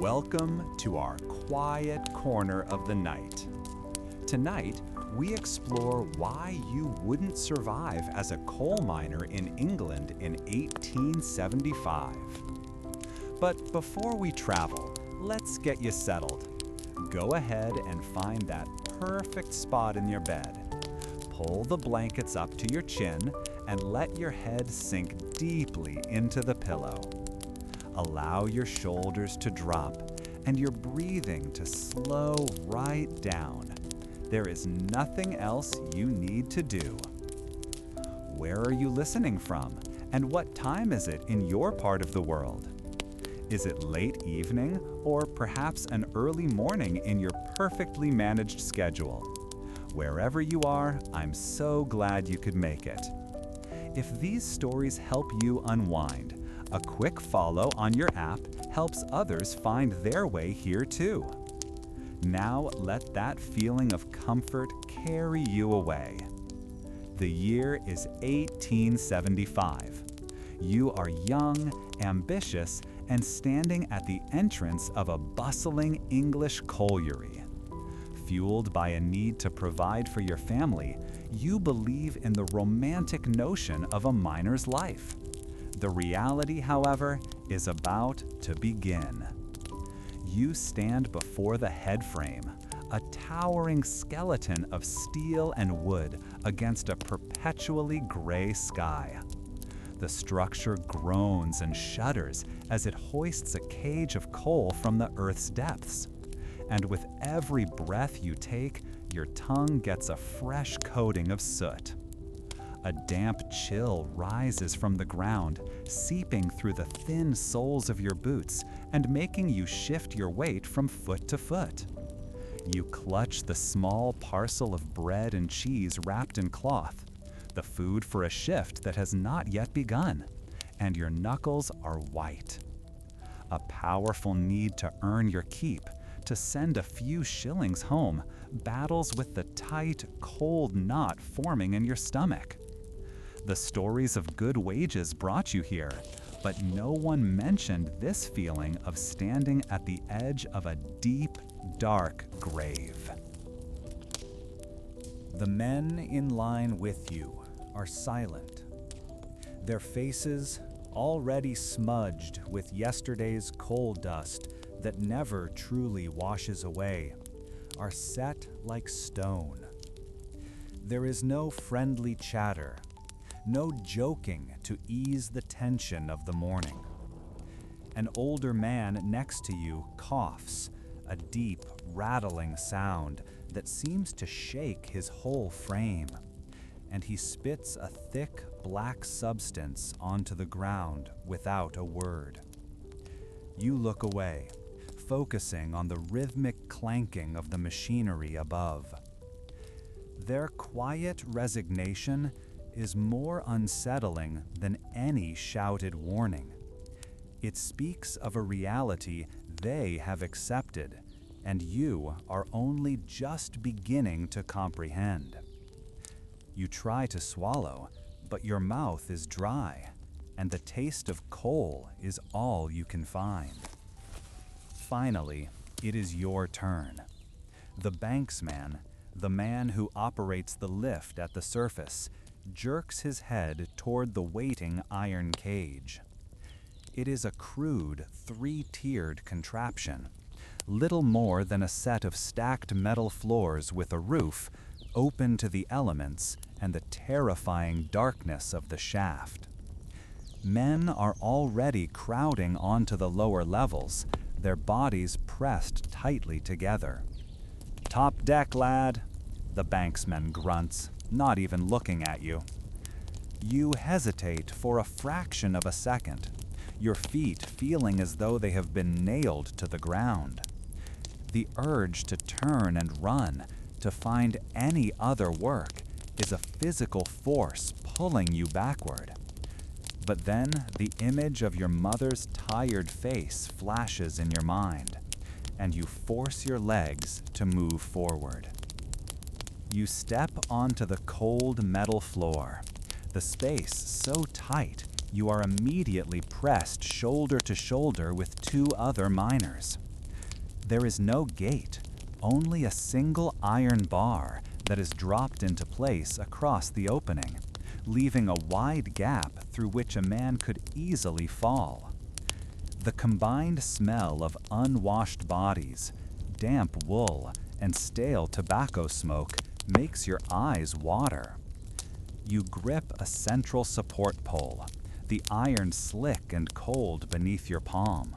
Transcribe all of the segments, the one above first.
Welcome to our quiet corner of the night. Tonight, we explore why you wouldn't survive as a coal miner in England in 1875. But before we travel, let's get you settled. Go ahead and find that perfect spot in your bed. Pull the blankets up to your chin and let your head sink deeply into the pillow. Allow your shoulders to drop and your breathing to slow right down. There is nothing else you need to do. Where are you listening from, and what time is it in your part of the world? Is it late evening or perhaps an early morning in your perfectly managed schedule? Wherever you are, I'm so glad you could make it. If these stories help you unwind, a quick follow on your app helps others find their way here too. Now let that feeling of comfort carry you away. The year is 1875. You are young, ambitious, and standing at the entrance of a bustling English colliery. Fueled by a need to provide for your family, you believe in the romantic notion of a miner's life. The reality, however, is about to begin. You stand before the headframe, a towering skeleton of steel and wood against a perpetually gray sky. The structure groans and shudders as it hoists a cage of coal from the Earth's depths. And with every breath you take, your tongue gets a fresh coating of soot. A damp chill rises from the ground, seeping through the thin soles of your boots and making you shift your weight from foot to foot. You clutch the small parcel of bread and cheese wrapped in cloth, the food for a shift that has not yet begun, and your knuckles are white. A powerful need to earn your keep, to send a few shillings home, battles with the tight, cold knot forming in your stomach. The stories of good wages brought you here, but no one mentioned this feeling of standing at the edge of a deep, dark grave. The men in line with you are silent. Their faces, already smudged with yesterday's coal dust that never truly washes away, are set like stone. There is no friendly chatter, no joking to ease the tension of the morning. An older man next to you coughs, a deep, rattling sound that seems to shake his whole frame, and he spits a thick, black substance onto the ground without a word. You look away, focusing on the rhythmic clanking of the machinery above. Their quiet resignation is more unsettling than any shouted warning. It speaks of a reality they have accepted, and you are only just beginning to comprehend. You try to swallow, but your mouth is dry, and the taste of coal is all you can find. Finally, it is your turn. The banksman, the man who operates the lift at the surface, jerks his head toward the waiting iron cage. It is a crude, three-tiered contraption, little more than a set of stacked metal floors with a roof, open to the elements and the terrifying darkness of the shaft. Men are already crowding onto the lower levels, their bodies pressed tightly together. "Top deck, lad," the banksman grunts, not even looking at you. You hesitate for a fraction of a second, your feet feeling as though they have been nailed to the ground. The urge to turn and run, to find any other work, is a physical force pulling you backward. But then the image of your mother's tired face flashes in your mind, and you force your legs to move forward. You step onto the cold metal floor, the space so tight you are immediately pressed shoulder to shoulder with two other miners. There is no gate, only a single iron bar that is dropped into place across the opening, leaving a wide gap through which a man could easily fall. The combined smell of unwashed bodies, damp wool, and stale tobacco smoke makes your eyes water. You grip a central support pole, the iron slick and cold beneath your palm.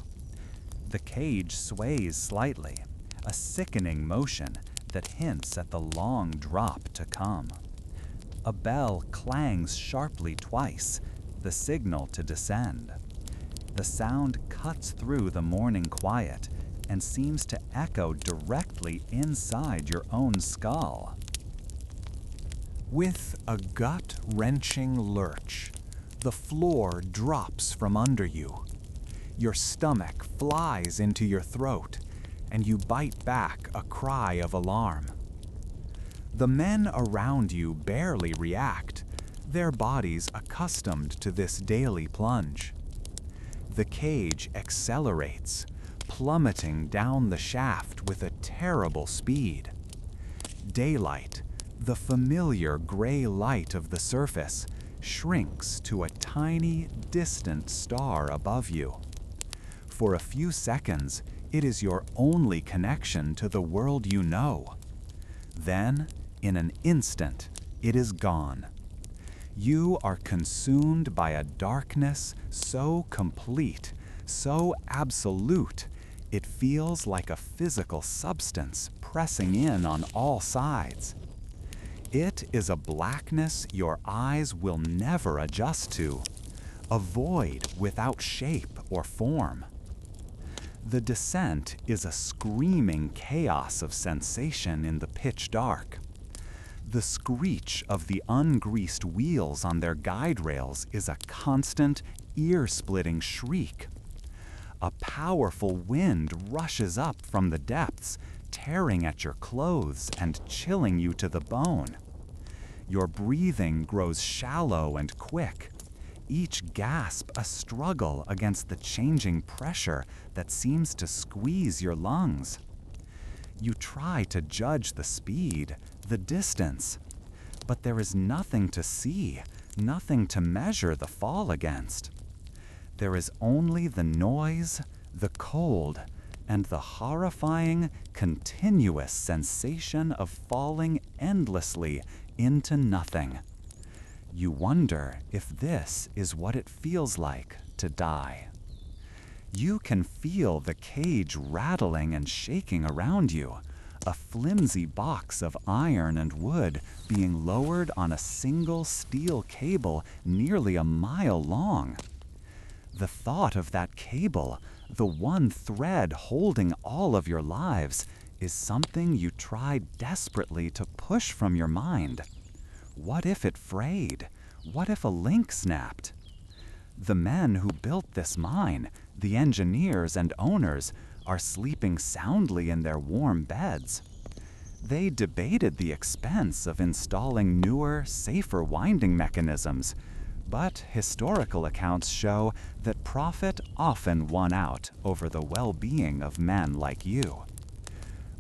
The cage sways slightly, a sickening motion that hints at the long drop to come. A bell clangs sharply twice, the signal to descend. The sound cuts through the morning quiet and seems to echo directly inside your own skull. With a gut-wrenching lurch, the floor drops from under you. Your stomach flies into your throat, and you bite back a cry of alarm. The men around you barely react, their bodies accustomed to this daily plunge. The cage accelerates, plummeting down the shaft with a terrible speed. Daylight, the familiar gray light of the surface, shrinks to a tiny, distant star above you. For a few seconds, it is your only connection to the world you know. Then, in an instant, it is gone. You are consumed by a darkness so complete, so absolute, it feels like a physical substance pressing in on all sides. It is a blackness your eyes will never adjust to, a void without shape or form. The descent is a screaming chaos of sensation in the pitch dark. The screech of the ungreased wheels on their guide rails is a constant, ear-splitting shriek. A powerful wind rushes up from the depths, tearing at your clothes and chilling you to the bone. Your breathing grows shallow and quick, each gasp a struggle against the changing pressure that seems to squeeze your lungs. You try to judge the speed, the distance, but there is nothing to see, nothing to measure the fall against. There is only the noise, the cold, and the horrifying, continuous sensation of falling endlessly into nothing. You wonder if this is what it feels like to die. You can feel the cage rattling and shaking around you, a flimsy box of iron and wood being lowered on a single steel cable nearly a mile long. The thought of that cable, the one thread holding all of your lives, is something you try desperately to push from your mind. What if it frayed? What if a link snapped? The men who built this mine, the engineers and owners, are sleeping soundly in their warm beds. They debated the expense of installing newer, safer winding mechanisms, but historical accounts show that profit often won out over the well-being of men like you.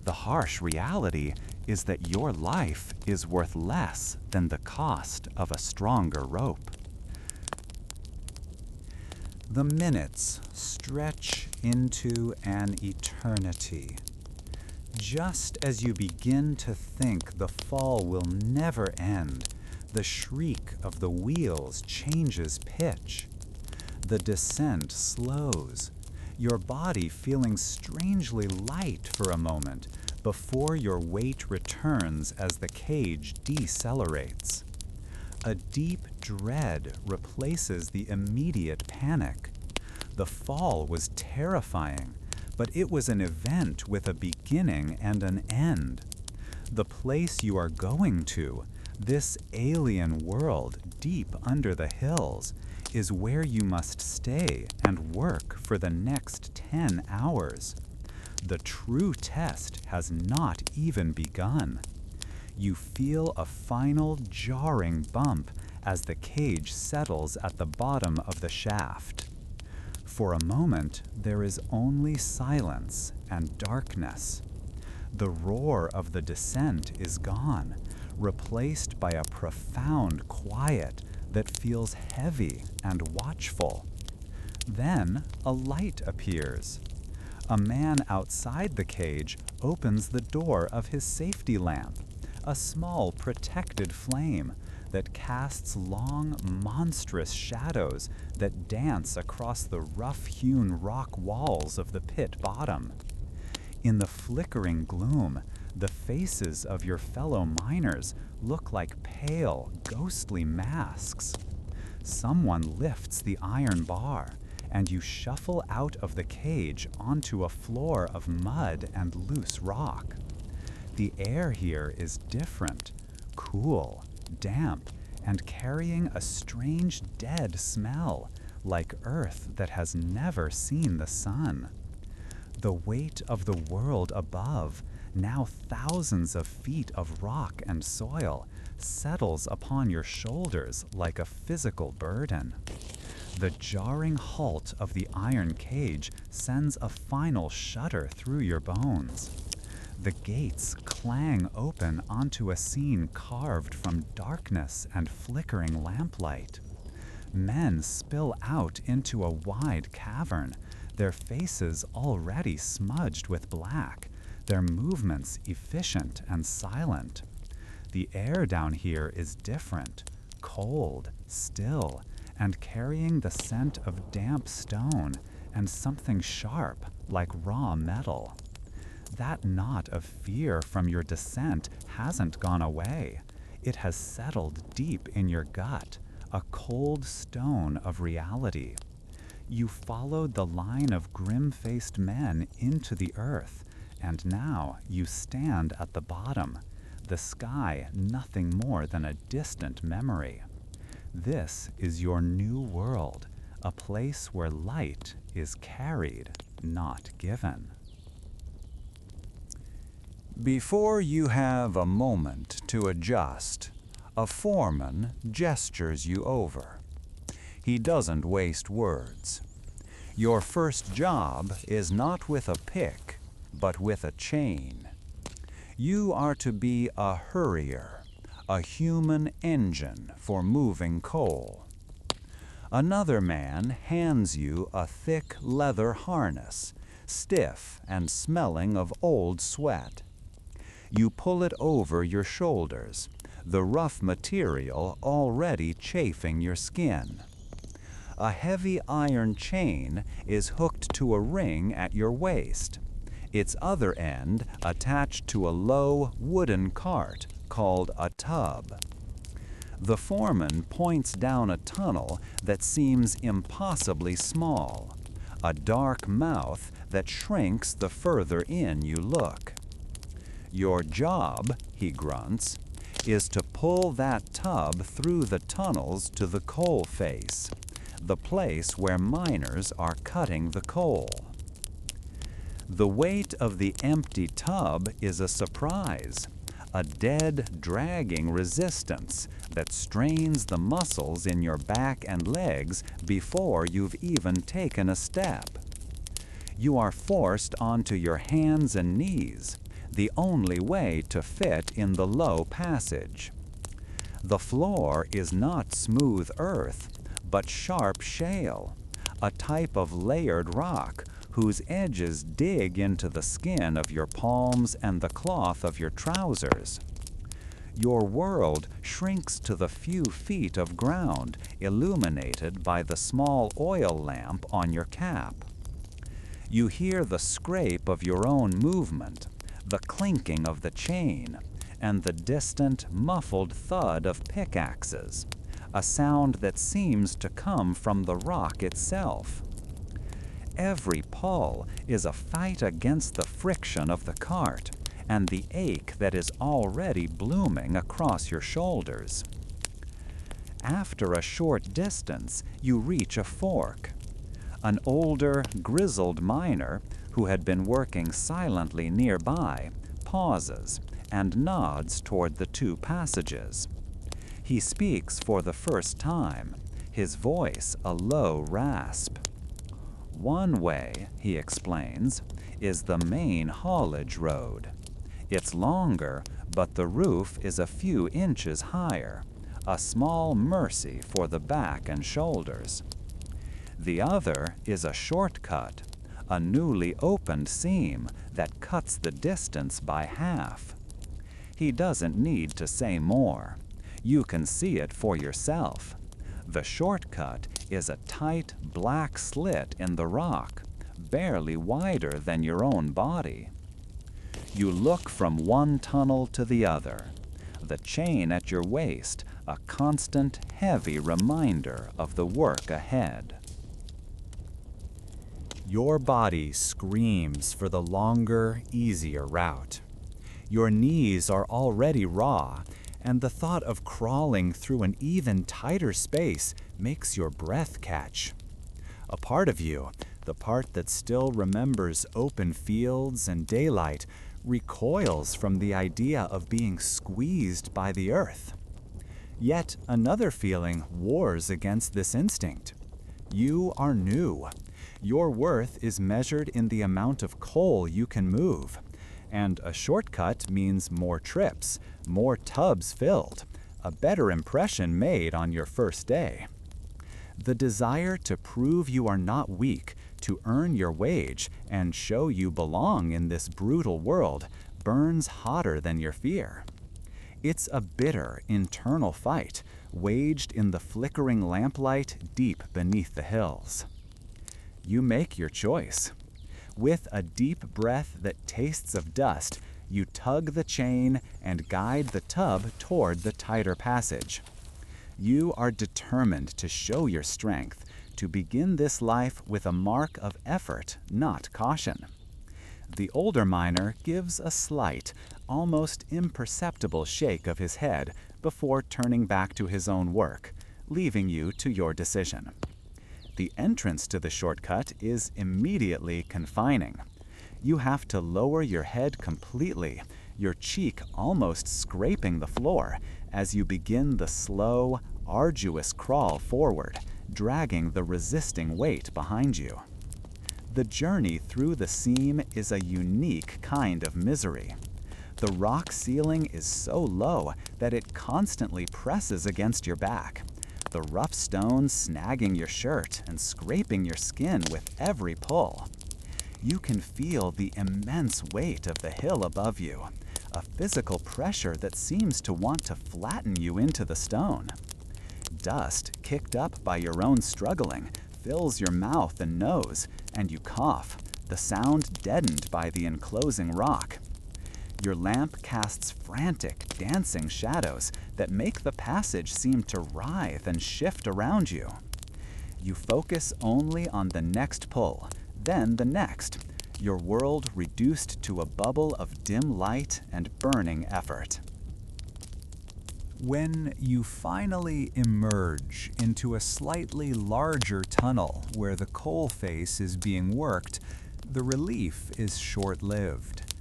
The harsh reality is that your life is worth less than the cost of a stronger rope. The minutes stretch into an eternity. Just as you begin to think the fall will never end, the shriek of the wheels changes pitch. The descent slows, your body feeling strangely light for a moment before your weight returns as the cage decelerates. A deep dread replaces the immediate panic. The fall was terrifying, but it was an event with a beginning and an end. The place you are going to, this alien world deep under the hills, is where you must stay and work for the next 10 hours. The true test has not even begun. You feel a final jarring bump as the cage settles at the bottom of the shaft. For a moment, there is only silence and darkness. The roar of the descent is gone, replaced by a profound quiet that feels heavy and watchful. Then a light appears. A man outside the cage opens the door of his safety lamp, a small protected flame that casts long, monstrous shadows that dance across the rough-hewn rock walls of the pit bottom. In the flickering gloom, the faces of your fellow miners look like pale, ghostly masks. Someone lifts the iron bar, and you shuffle out of the cage onto a floor of mud and loose rock. The air here is different, cool, damp, and carrying a strange dead smell, like earth that has never seen the sun. The weight of the world above, now thousands of feet of rock and soil, settles upon your shoulders like a physical burden. The jarring halt of the iron cage sends a final shudder through your bones. The gates clang open onto a scene carved from darkness and flickering lamplight. Men spill out into a wide cavern, their faces already smudged with black, their movements efficient and silent. The air down here is different, cold, still, and carrying the scent of damp stone and something sharp like raw metal. That knot of fear from your descent hasn't gone away. It has settled deep in your gut, a cold stone of reality. You followed the line of grim-faced men into the earth, and now you stand at the bottom, the sky nothing more than a distant memory. This is your new world, a place where light is carried, not given. Before you have a moment to adjust, a foreman gestures you over. He doesn't waste words. Your first job is not with a pick, but with a chain. You are to be a hurrier, a human engine for moving coal. Another man hands you a thick leather harness, stiff and smelling of old sweat. You pull it over your shoulders, the rough material already chafing your skin. A heavy iron chain is hooked to a ring at your waist, its other end attached to a low wooden cart called a tub. The foreman points down a tunnel that seems impossibly small, a dark mouth that shrinks the further in you look. Your job, he grunts, is to pull that tub through the tunnels to the coal face, the place where miners are cutting the coal. The weight of the empty tub is a surprise, a dead, dragging resistance that strains the muscles in your back and legs before you've even taken a step. You are forced onto your hands and knees, the only way to fit in the low passage. The floor is not smooth earth, but sharp shale, a type of layered rock whose edges dig into the skin of your palms and the cloth of your trousers. Your world shrinks to the few feet of ground illuminated by the small oil lamp on your cap. You hear the scrape of your own movement, the clinking of the chain, and the distant, muffled thud of pickaxes, a sound that seems to come from the rock itself. Every pull is a fight against the friction of the cart and the ache that is already blooming across your shoulders. After a short distance, you reach a fork. An older, grizzled miner who had been working silently nearby pauses and nods toward the two passages. He speaks for the first time, his voice a low rasp. One way, he explains, is the main haulage road. It's longer, but the roof is a few inches higher, a small mercy for the back and shoulders. The other is a shortcut, a newly opened seam that cuts the distance by half. He doesn't need to say more. You can see it for yourself. The shortcut is a tight black slit in the rock, barely wider than your own body. You look from one tunnel to the other, the chain at your waist a constant, heavy reminder of the work ahead. Your body screams for the longer, easier route. Your knees are already raw, and the thought of crawling through an even tighter space makes your breath catch. A part of you, the part that still remembers open fields and daylight, recoils from the idea of being squeezed by the earth. Yet another feeling wars against this instinct. You are new. Your worth is measured in the amount of coal you can move, and a shortcut means more trips, more tubs filled, a better impression made on your first day. The desire to prove you are not weak, to earn your wage, and show you belong in this brutal world burns hotter than your fear. It's a bitter internal fight, waged in the flickering lamplight deep beneath the hills. You make your choice. With a deep breath that tastes of dust, you tug the chain and guide the tub toward the tighter passage. You are determined to show your strength, to begin this life with a mark of effort, not caution. The older miner gives a slight, almost imperceptible shake of his head before turning back to his own work, leaving you to your decision. The entrance to the shortcut is immediately confining. You have to lower your head completely, your cheek almost scraping the floor, as you begin the slow, arduous crawl forward, dragging the resisting weight behind you. The journey through the seam is a unique kind of misery. The rock ceiling is so low that it constantly presses against your back, the rough stones snagging your shirt and scraping your skin with every pull. You can feel the immense weight of the hill above you, a physical pressure that seems to want to flatten you into the stone. Dust, kicked up by your own struggling, fills your mouth and nose, and you cough, the sound deadened by the enclosing rock. Your lamp casts frantic, dancing shadows that make the passage seem to writhe and shift around you. You focus only on the next pull, then the next, your world reduced to a bubble of dim light and burning effort. When you finally emerge into a slightly larger tunnel where the coal face is being worked, the relief is short-lived.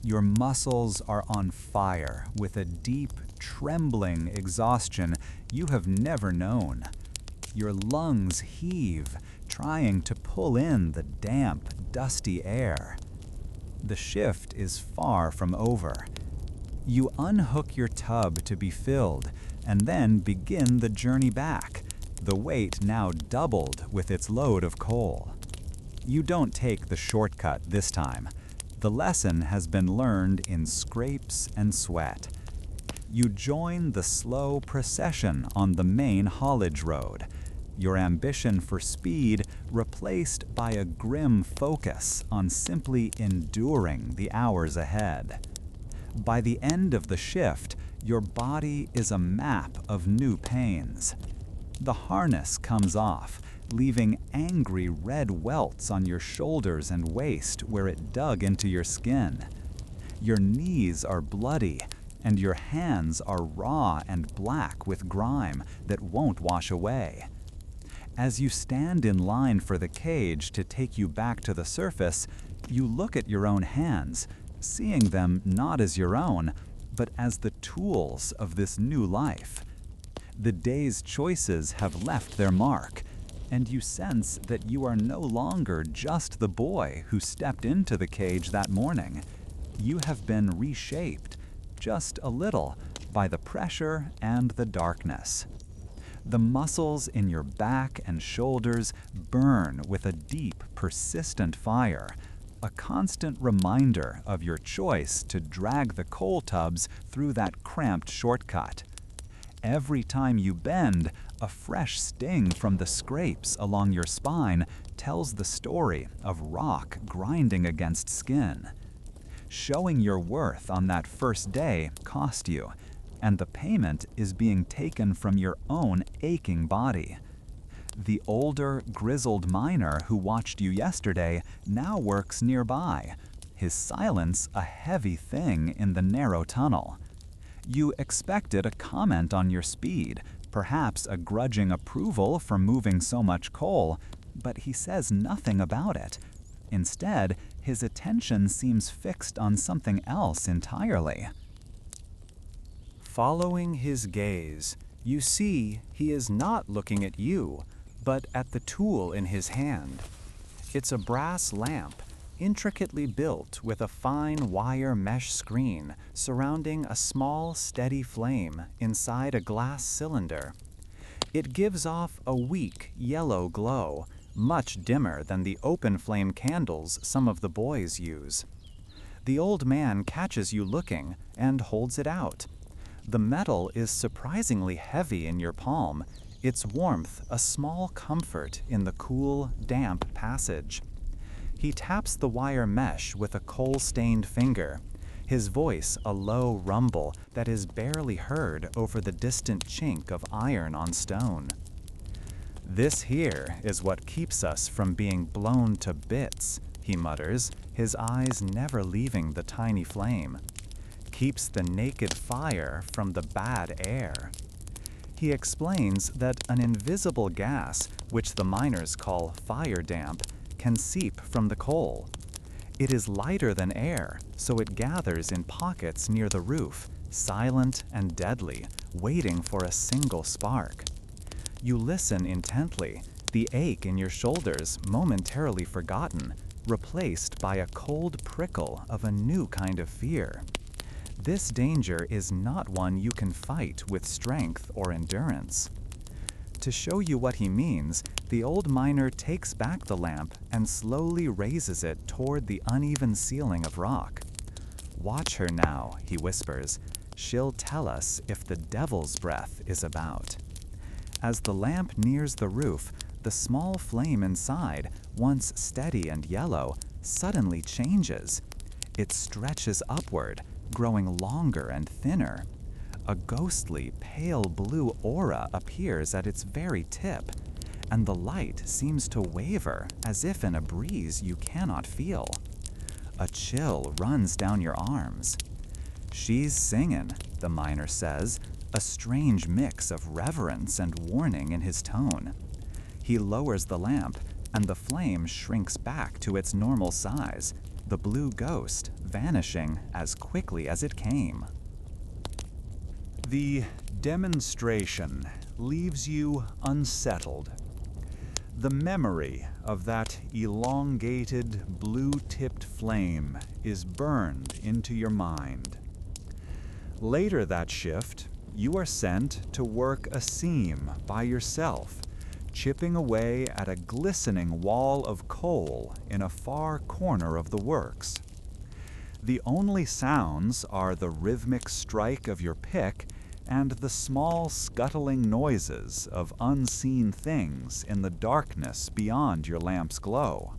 Your muscles are on fire with a deep, trembling exhaustion you have never known. Your lungs heave, trying to pull in the damp, dusty air. The shift is far from over. You unhook your tub to be filled, and then begin the journey back, the weight now doubled with its load of coal. You don't take the shortcut this time. The lesson has been learned in scrapes and sweat. You join the slow procession on the main haulage road, your ambition for speed replaced by a grim focus on simply enduring the hours ahead. By the end of the shift, your body is a map of new pains. The harness comes off, leaving angry red welts on your shoulders and waist where it dug into your skin. Your knees are bloody, and your hands are raw and black with grime that won't wash away. As you stand in line for the cage to take you back to the surface, you look at your own hands, seeing them not as your own, but as the tools of this new life. The day's choices have left their mark, and you sense that you are no longer just the boy who stepped into the cage that morning. You have been reshaped, just a little, by the pressure and the darkness. The muscles in your back and shoulders burn with a deep, persistent fire, a constant reminder of your choice to drag the coal tubs through that cramped shortcut. Every time you bend, a fresh sting from the scrapes along your spine tells the story of rock grinding against skin. Showing your worth on that first day cost you, and the payment is being taken from your own aching body. The older, grizzled miner who watched you yesterday now works nearby, his silence a heavy thing in the narrow tunnel. You expected a comment on your speed, perhaps a grudging approval for moving so much coal, but he says nothing about it. Instead, his attention seems fixed on something else entirely. Following his gaze, you see he is not looking at you, but at the tool in his hand. It's a brass lamp, intricately built with a fine wire mesh screen surrounding a small, steady flame inside a glass cylinder. It gives off a weak, yellow glow, much dimmer than the open flame candles some of the boys use. The old man catches you looking and holds it out. The metal is surprisingly heavy in your palm, its warmth a small comfort in the cool, damp passage. He taps the wire mesh with a coal-stained finger, his voice a low rumble that is barely heard over the distant chink of iron on stone. "This here is what keeps us from being blown to bits," he mutters, his eyes never leaving the tiny flame. "Keeps the naked fire from the bad air." He explains that an invisible gas, which the miners call fire damp, can seep from the coal. It is lighter than air, so it gathers in pockets near the roof, silent and deadly, waiting for a single spark. You listen intently, the ache in your shoulders momentarily forgotten, replaced by a cold prickle of a new kind of fear. This danger is not one you can fight with strength or endurance. To show you what he means, the old miner takes back the lamp and slowly raises it toward the uneven ceiling of rock. "Watch her now," he whispers. "She'll tell us if the devil's breath is about." As the lamp nears the roof, the small flame inside, once steady and yellow, suddenly changes. It stretches upward, growing longer and thinner. A ghostly, pale blue aura appears at its very tip, and the light seems to waver as if in a breeze you cannot feel. A chill runs down your arms. "She's singin'," the miner says, a strange mix of reverence and warning in his tone. He lowers the lamp, and the flame shrinks back to its normal size, the blue ghost vanishing as quickly as it came. The demonstration leaves you unsettled. The memory of that elongated, blue-tipped flame is burned into your mind. Later that shift, you are sent to work a seam by yourself, chipping away at a glistening wall of coal in a far corner of the works. The only sounds are the rhythmic strike of your pick and the small scuttling noises of unseen things in the darkness beyond your lamp's glow.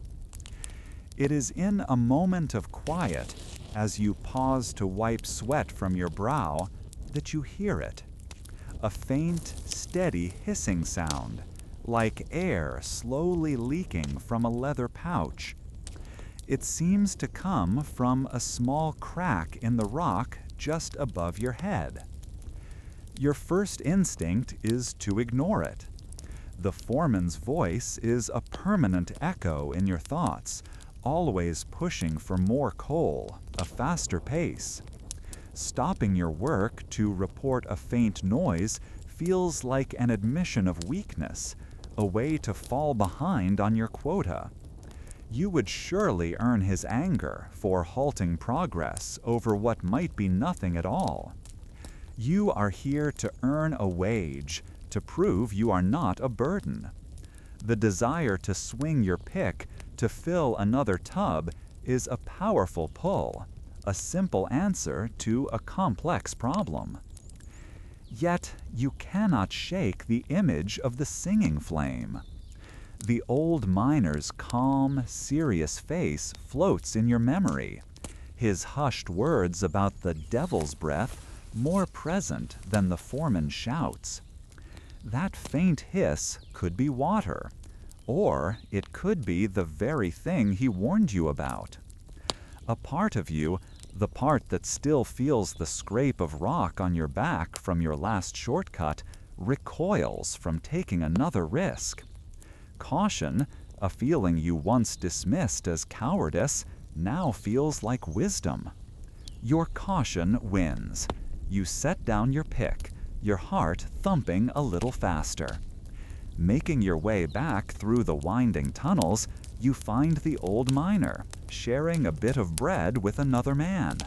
It is in a moment of quiet, as you pause to wipe sweat from your brow, that you hear it. A faint, steady hissing sound, like air slowly leaking from a leather pouch. It seems to come from a small crack in the rock just above your head. Your first instinct is to ignore it. The foreman's voice is a permanent echo in your thoughts, always pushing for more coal, a faster pace. Stopping your work to report a faint noise feels like an admission of weakness, a way to fall behind on your quota. You would surely earn his anger for halting progress over what might be nothing at all. You are here to earn a wage, to prove you are not a burden. The desire to swing your pick to fill another tub is a powerful pull, a simple answer to a complex problem. Yet you cannot shake the image of the singing flame. The old miner's calm, serious face floats in your memory, his hushed words about the devil's breath more present than the foreman's shouts. That faint hiss could be water, or it could be the very thing he warned you about. A part of you, the part that still feels the scrape of rock on your back from your last shortcut, recoils from taking another risk. Caution, a feeling you once dismissed as cowardice, now feels like wisdom. Your caution wins. You set down your pick, your heart thumping a little faster. Making your way back through the winding tunnels, you find the old miner, sharing a bit of bread with another man.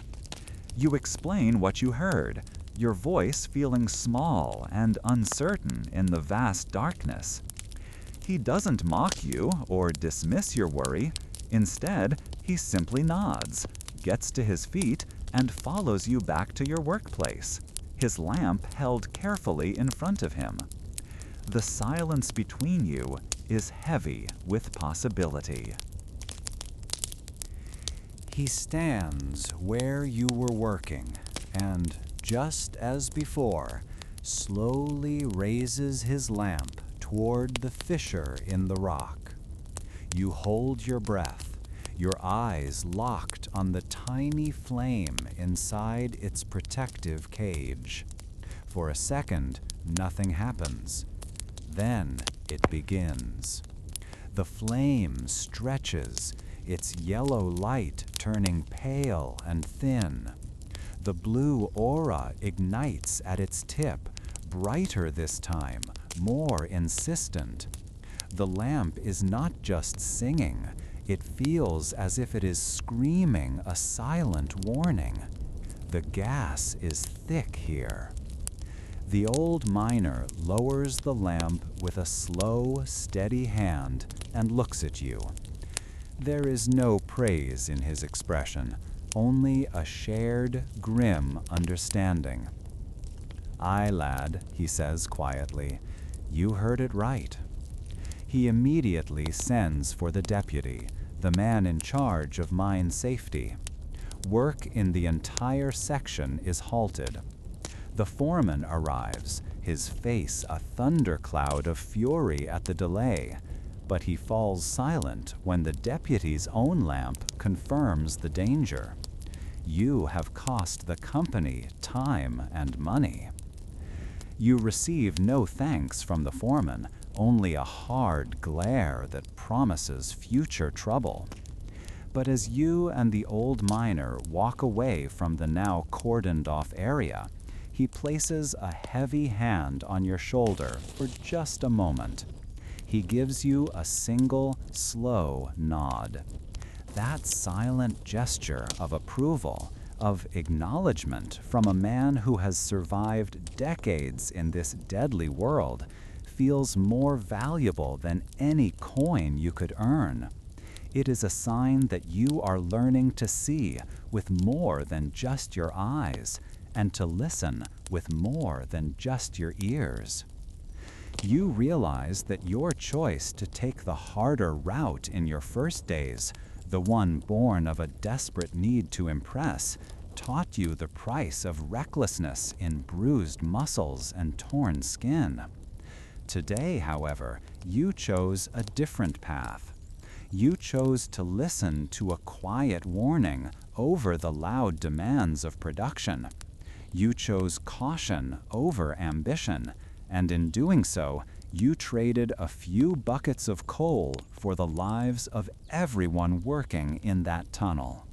You explain what you heard, your voice feeling small and uncertain in the vast darkness. He doesn't mock you or dismiss your worry. Instead, he simply nods, gets to his feet, and follows you back to your workplace, his lamp held carefully in front of him. The silence between you is heavy with possibility. He stands where you were working and, just as before, slowly raises his lamp toward the fissure in the rock. You hold your breath, your eyes locked on the tiny flame inside its protective cage. For a second, nothing happens. Then it begins. The flame stretches, its yellow light turning pale and thin. The blue aura ignites at its tip, brighter this time, more insistent. The lamp is not just singing, it feels as if it is screaming a silent warning. The gas is thick here. The old miner lowers the lamp with a slow, steady hand and looks at you. There is no praise in his expression, only a shared, grim understanding. "Aye, lad," he says quietly, "you heard it right." He immediately sends for the deputy, the man in charge of mine safety. Work in the entire section is halted. The foreman arrives, his face a thundercloud of fury at the delay, but he falls silent when the deputy's own lamp confirms the danger. You have cost the company time and money. You receive no thanks from the foreman, only a hard glare that promises future trouble. But as you and the old miner walk away from the now cordoned-off area, he places a heavy hand on your shoulder for just a moment. He gives you a single, slow nod. That silent gesture of approval, of acknowledgement from a man who has survived decades in this deadly world, feels more valuable than any coin you could earn. It is a sign that you are learning to see with more than just your eyes, and to listen with more than just your ears. You realize that your choice to take the harder route in your first days, the one born of a desperate need to impress, taught you the price of recklessness in bruised muscles and torn skin. Today, however, you chose a different path. You chose to listen to a quiet warning over the loud demands of production. You chose caution over ambition, and in doing so, you traded a few buckets of coal for the lives of everyone working in that tunnel.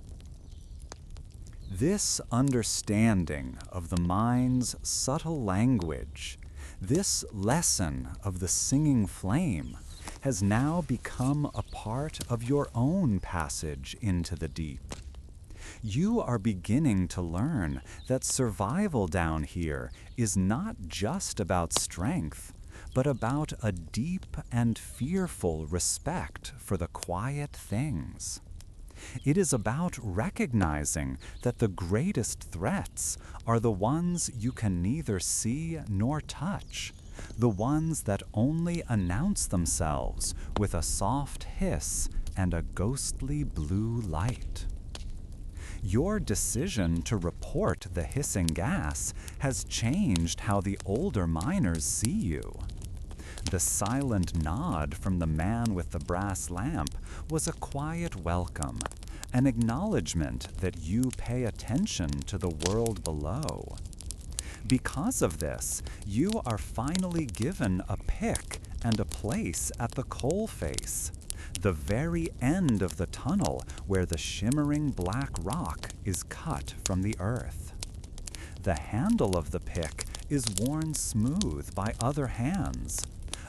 This understanding of the mind's subtle language, This lesson of the singing flame has now become a part of your own passage into the deep. You are beginning to learn that survival down here is not just about strength, but about a deep and fearful respect for the quiet things. It is about recognizing that the greatest threats are the ones you can neither see nor touch, the ones that only announce themselves with a soft hiss and a ghostly blue light. Your decision to report the hissing gas has changed how the older miners see you. The silent nod from the man with the brass lamp was a quiet welcome, an acknowledgement that you pay attention to the world below. Because of this, you are finally given a pick and a place at the coal face, the very end of the tunnel where the shimmering black rock is cut from the earth. The handle of the pick is worn smooth by other hands,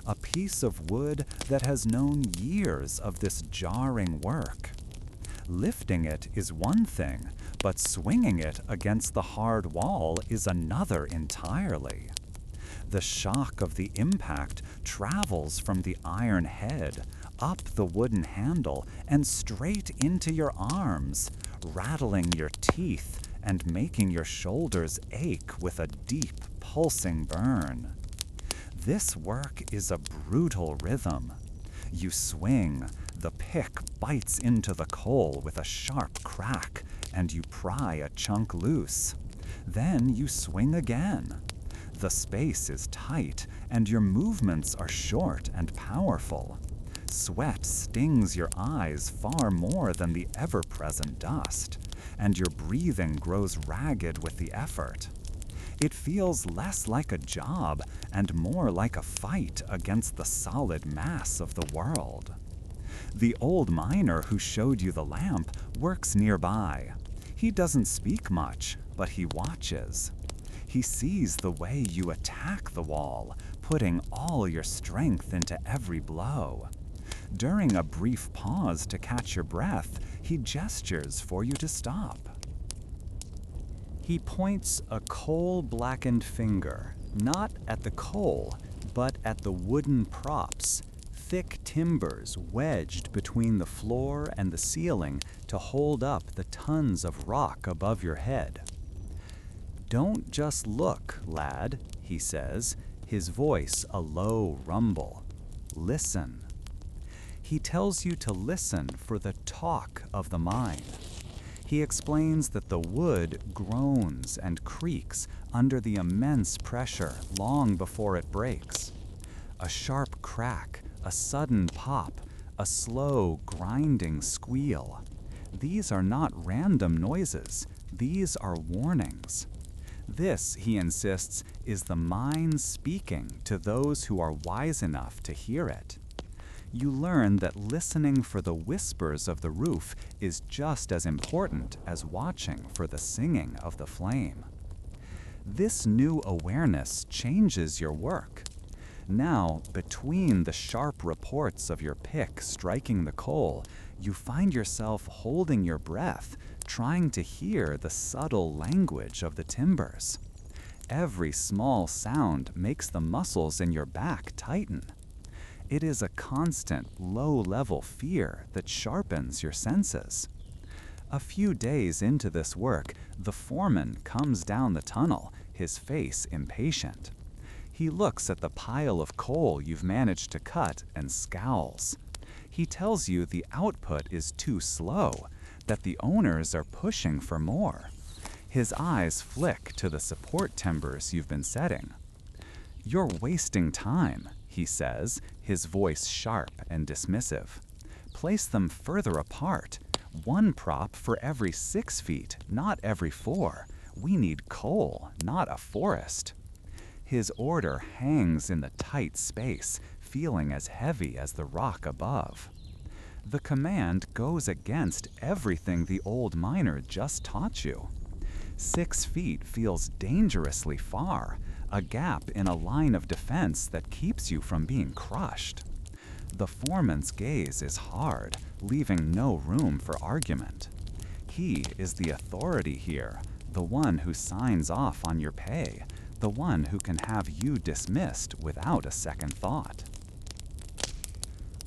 a piece of wood that has known years of this jarring work. Lifting it is one thing, but swinging it against the hard wall is another entirely. The shock of the impact travels from the iron head, up the wooden handle, and straight into your arms, rattling your teeth and making your shoulders ache with a deep, pulsing burn. This work is a brutal rhythm. You swing, the pick bites into the coal with a sharp crack, and you pry a chunk loose. Then you swing again. The space is tight, and your movements are short and powerful. Sweat stings your eyes far more than the ever-present dust, and your breathing grows ragged with the effort. It feels less like a job and more like a fight against the solid mass of the world. The old miner who showed you the lamp works nearby. He doesn't speak much, but he watches. He sees the way you attack the wall, putting all your strength into every blow. During a brief pause to catch your breath, he gestures for you to stop. He points a coal-blackened finger, not at the coal, but at the wooden props, thick timbers wedged between the floor and the ceiling to hold up the tons of rock above your head. "Don't just look, lad," he says, his voice a low rumble. "Listen." He tells you to listen for the talk of the mine. He explains that the wood groans and creaks under the immense pressure long before it breaks. A sharp crack, a sudden pop, a slow, grinding squeal. These are not random noises. These are warnings. This, he insists, is the mine speaking to those who are wise enough to hear it. You learn that listening for the whispers of the roof is just as important as watching for the singing of the flame. This new awareness changes your work. Now, between the sharp reports of your pick striking the coal, you find yourself holding your breath, trying to hear the subtle language of the timbers. Every small sound makes the muscles in your back tighten. It is a constant, low-level fear that sharpens your senses. A few days into this work, the foreman comes down the tunnel, his face impatient. He looks at the pile of coal you've managed to cut and scowls. He tells you the output is too slow, that the owners are pushing for more. His eyes flick to the support timbers you've been setting. "You're wasting time," he says, his voice sharp and dismissive. "Place them further apart. One prop for every 6 feet, not every 4. We need coal, not a forest." His order hangs in the tight space, feeling as heavy as the rock above. The command goes against everything the old miner just taught you. 6 feet feels dangerously far, a gap in a line of defense that keeps you from being crushed. The foreman's gaze is hard, leaving no room for argument. He is the authority here, the one who signs off on your pay, the one who can have you dismissed without a second thought.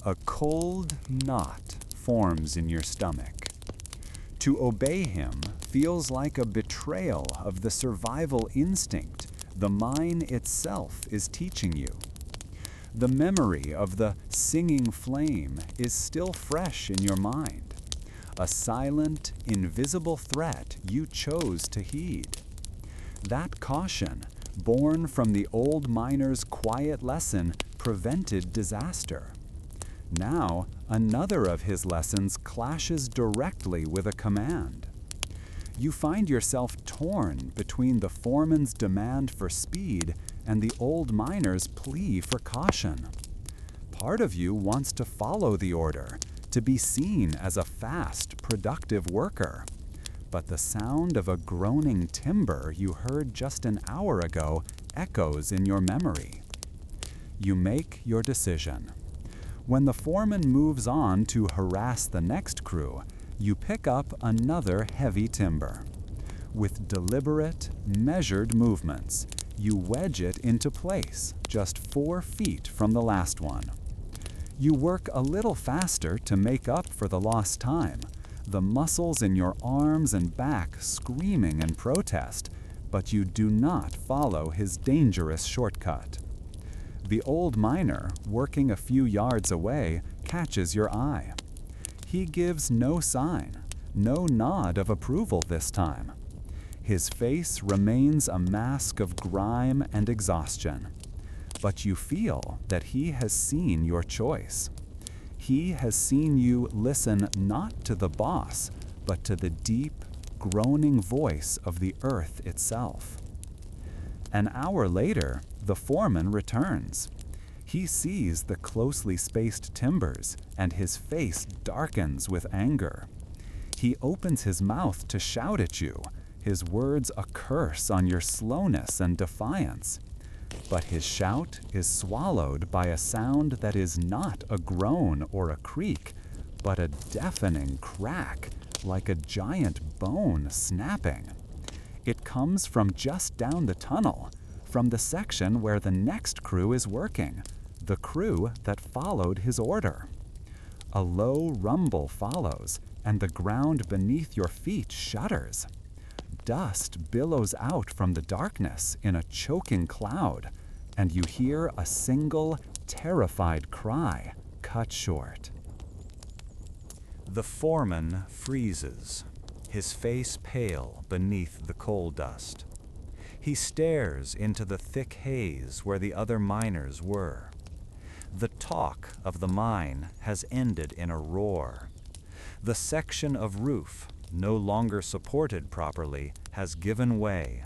A cold knot forms in your stomach. To obey him feels like a betrayal of the survival instinct the mine itself is teaching you. The memory of the singing flame is still fresh in your mind, a silent, invisible threat you chose to heed. That caution, born from the old miner's quiet lesson, prevented disaster. Now, another of his lessons clashes directly with a command. You find yourself torn between the foreman's demand for speed and the old miner's plea for caution. Part of you wants to follow the order, to be seen as a fast, productive worker. But the sound of a groaning timber you heard just an hour ago echoes in your memory. You make your decision. When the foreman moves on to harass the next crew, you pick up another heavy timber. With deliberate, measured movements, you wedge it into place, just 4 feet from the last one. You work a little faster to make up for the lost time, the muscles in your arms and back screaming in protest, but you do not follow his dangerous shortcut. The old miner, working a few yards away, catches your eye. He gives no sign, no nod of approval this time. His face remains a mask of grime and exhaustion. But you feel that he has seen your choice. He has seen you listen not to the boss, but to the deep, groaning voice of the earth itself. An hour later, the foreman returns. He sees the closely spaced timbers, and his face darkens with anger. He opens his mouth to shout at you, his words a curse on your slowness and defiance. But his shout is swallowed by a sound that is not a groan or a creak, but a deafening crack, like a giant bone snapping. It comes from just down the tunnel, from the section where the next crew is working, the crew that followed his order. A low rumble follows, and the ground beneath your feet shudders. Dust billows out from the darkness in a choking cloud, and you hear a single, terrified cry cut short. The foreman freezes, his face pale beneath the coal dust. He stares into the thick haze where the other miners were. The talk of the mine has ended in a roar. The section of roof, no longer supported properly, has given way.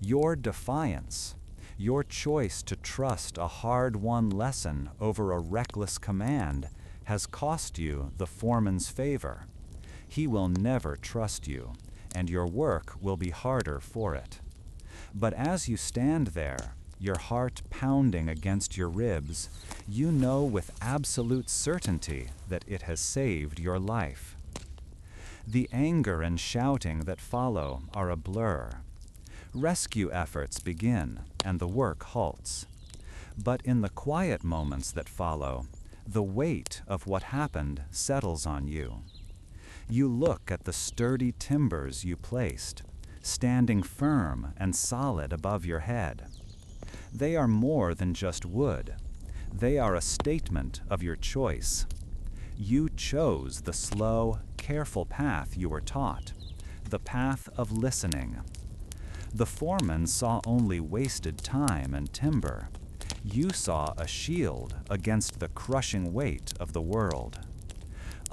Your defiance, your choice to trust a hard-won lesson over a reckless command, has cost you the foreman's favor. He will never trust you, and your work will be harder for it. But as you stand there, your heart pounding against your ribs, you know with absolute certainty that it has saved your life. The anger and shouting that follow are a blur. Rescue efforts begin, and the work halts. But in the quiet moments that follow, the weight of what happened settles on you. You look at the sturdy timbers you placed, standing firm and solid above your head. They are more than just wood. They are a statement of your choice. You chose the slow, careful path you were taught, the path of listening. The foreman saw only wasted time and timber. You saw a shield against the crushing weight of the world.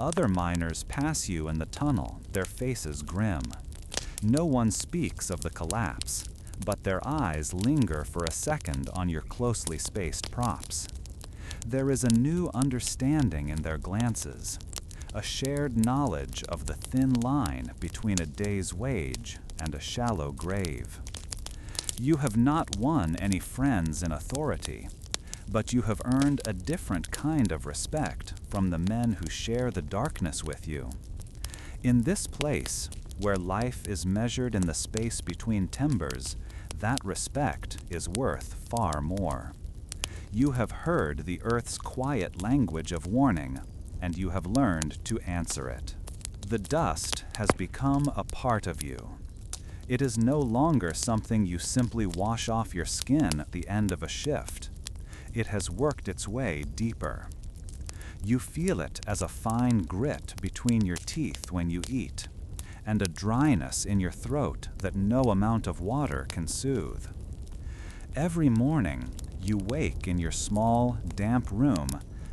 Other miners pass you in the tunnel, their faces grim. No one speaks of the collapse, but their eyes linger for a second on your closely spaced props. There is a new understanding in their glances, a shared knowledge of the thin line between a day's wage and a shallow grave. You have not won any friends in authority, but you have earned a different kind of respect from the men who share the darkness with you. In this place, where life is measured in the space between timbers, that respect is worth far more. You have heard the earth's quiet language of warning, and you have learned to answer it. The dust has become a part of you. It is no longer something you simply wash off your skin at the end of a shift. It has worked its way deeper. You feel it as a fine grit between your teeth when you eat, and a dryness in your throat that no amount of water can soothe. Every morning, you wake in your small, damp room,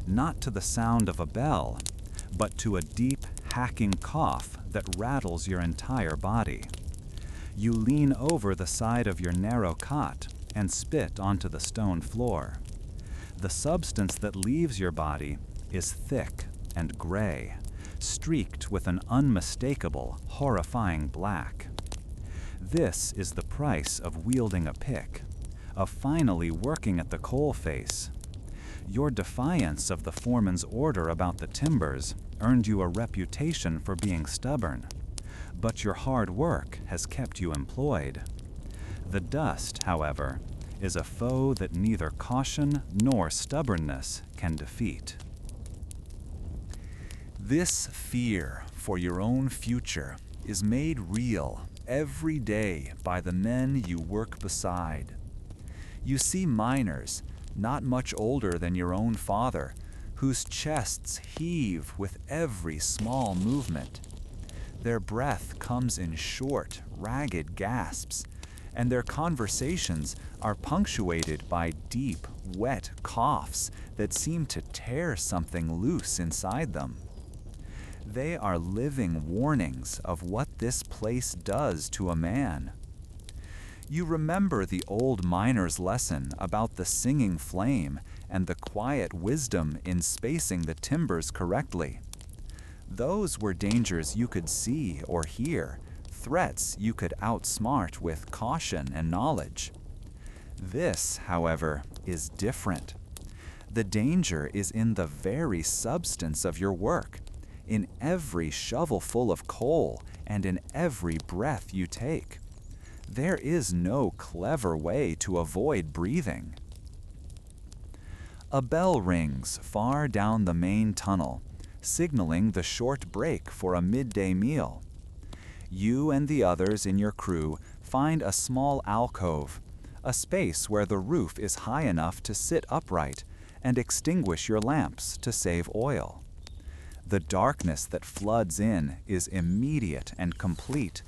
not to the sound of a bell, but to a deep, hacking cough that rattles your entire body. You lean over the side of your narrow cot and spit onto the stone floor. The substance that leaves your body is thick and gray, streaked with an unmistakable, horrifying black. This is the price of wielding a pick, of finally working at the coal face. Your defiance of the foreman's order about the timbers earned you a reputation for being stubborn, but your hard work has kept you employed. The dust, however, is a foe that neither caution nor stubbornness can defeat. This fear for your own future is made real every day by the men you work beside. You see miners, not much older than your own father, whose chests heave with every small movement. Their breath comes in short, ragged gasps, and their conversations are punctuated by deep, wet coughs that seem to tear something loose inside them. They are living warnings of what this place does to a man. You remember the old miner's lesson about the singing flame and the quiet wisdom in spacing the timbers correctly. Those were dangers you could see or hear, threats you could outsmart with caution and knowledge. This, however, is different. The danger is in the very substance of your work, in every shovelful of coal and in every breath you take. There is no clever way to avoid breathing. A bell rings far down the main tunnel, signaling the short break for a midday meal. You and the others in your crew find a small alcove, a space where the roof is high enough to sit upright and extinguish your lamps to save oil. The darkness that floods in is immediate and complete,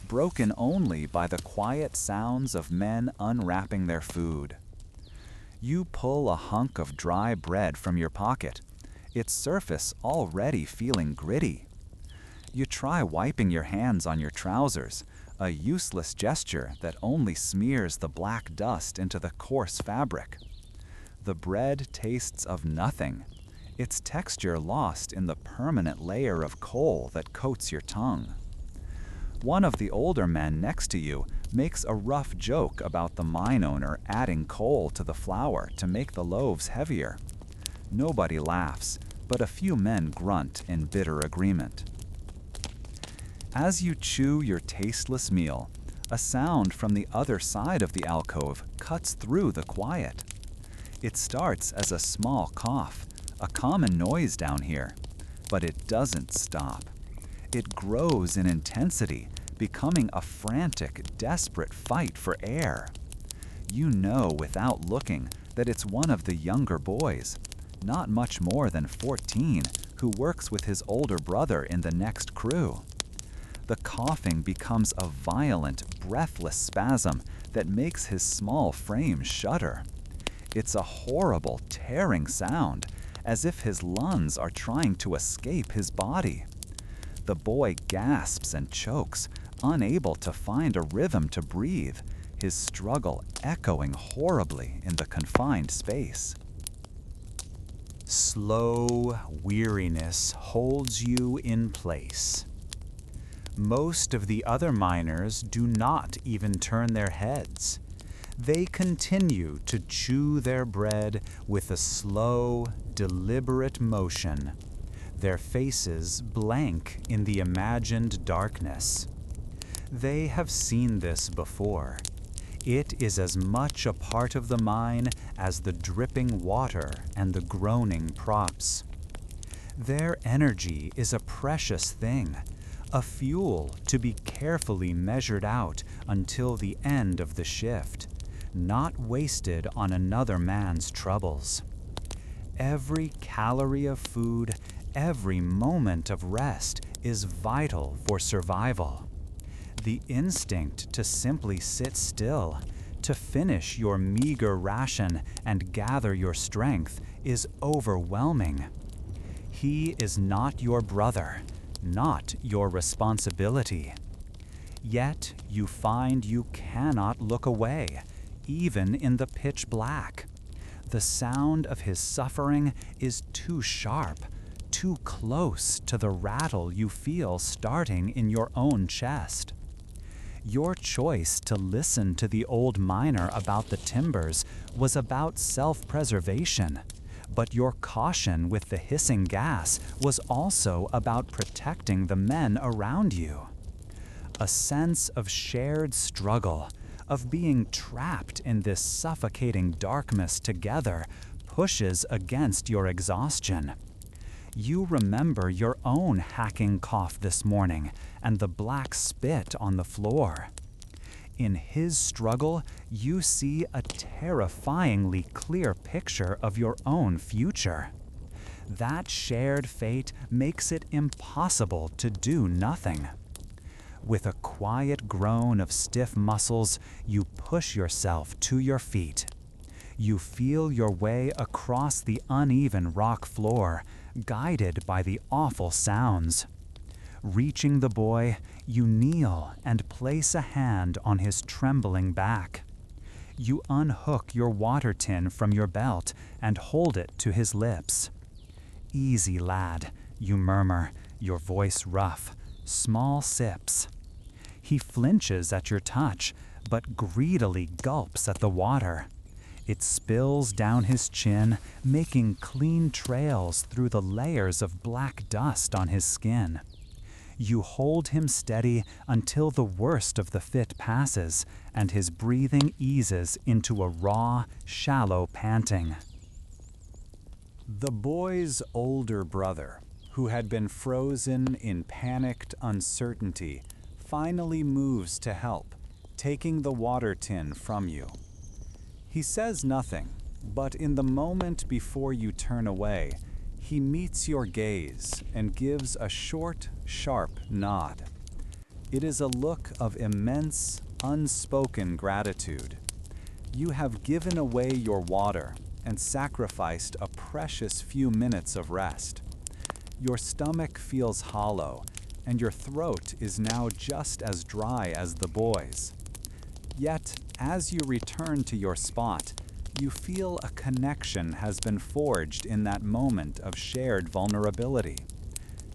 broken only by the quiet sounds of men unwrapping their food. You pull a hunk of dry bread from your pocket, its surface already feeling gritty. You try wiping your hands on your trousers, a useless gesture that only smears the black dust into the coarse fabric. The bread tastes of nothing, its texture lost in the permanent layer of coal that coats your tongue. One of the older men next to you makes a rough joke about the mine owner adding coal to the flour to make the loaves heavier. Nobody laughs, but a few men grunt in bitter agreement. As you chew your tasteless meal, a sound from the other side of the alcove cuts through the quiet. It starts as a small cough, a common noise down here, but it doesn't stop. It grows in intensity, becoming a frantic, desperate fight for air. You know without looking that it's one of the younger boys, not much more than 14, who works with his older brother in the next crew. The coughing becomes a violent, breathless spasm that makes his small frame shudder. It's a horrible, tearing sound, as if his lungs are trying to escape his body. The boy gasps and chokes, unable to find a rhythm to breathe, his struggle echoing horribly in the confined space. Slow weariness holds you in place. Most of the other miners do not even turn their heads. They continue to chew their bread with a slow, deliberate motion, their faces blank in the imagined darkness. They have seen this before. It is as much a part of the mine as the dripping water and the groaning props. Their energy is a precious thing, a fuel to be carefully measured out until the end of the shift, not wasted on another man's troubles. Every calorie of food, every moment of rest is vital for survival. The instinct to simply sit still, to finish your meager ration and gather your strength is overwhelming. He is not your brother, not your responsibility. Yet you find you cannot look away, even in the pitch black. The sound of his suffering is too sharp, too close to the rattle you feel starting in your own chest. Your choice to listen to the old miner about the timbers was about self-preservation, but your caution with the hissing gas was also about protecting the men around you. A sense of shared struggle, of being trapped in this suffocating darkness together, pushes against your exhaustion. You remember your own hacking cough this morning and the black spit on the floor. In his struggle, you see a terrifyingly clear picture of your own future. That shared fate makes it impossible to do nothing. With a quiet groan of stiff muscles, you push yourself to your feet. You feel your way across the uneven rock floor, guided by the awful sounds. Reaching the boy, you kneel and place a hand on his trembling back. You unhook your water tin from your belt and hold it to his lips. "Easy, lad," you murmur, your voice rough. Small sips. He flinches at your touch, but greedily gulps at the water. It spills down his chin, making clean trails through the layers of black dust on his skin. You hold him steady until the worst of the fit passes and his breathing eases into a raw, shallow panting. The boy's older brother, who had been frozen in panicked uncertainty, finally moves to help, taking the water tin from you. He says nothing, but in the moment before you turn away, he meets your gaze and gives a short, sharp nod. It is a look of immense, unspoken gratitude. You have given away your water and sacrificed a precious few minutes of rest. Your stomach feels hollow, and your throat is now just as dry as the boy's. Yet, as you return to your spot, you feel a connection has been forged in that moment of shared vulnerability.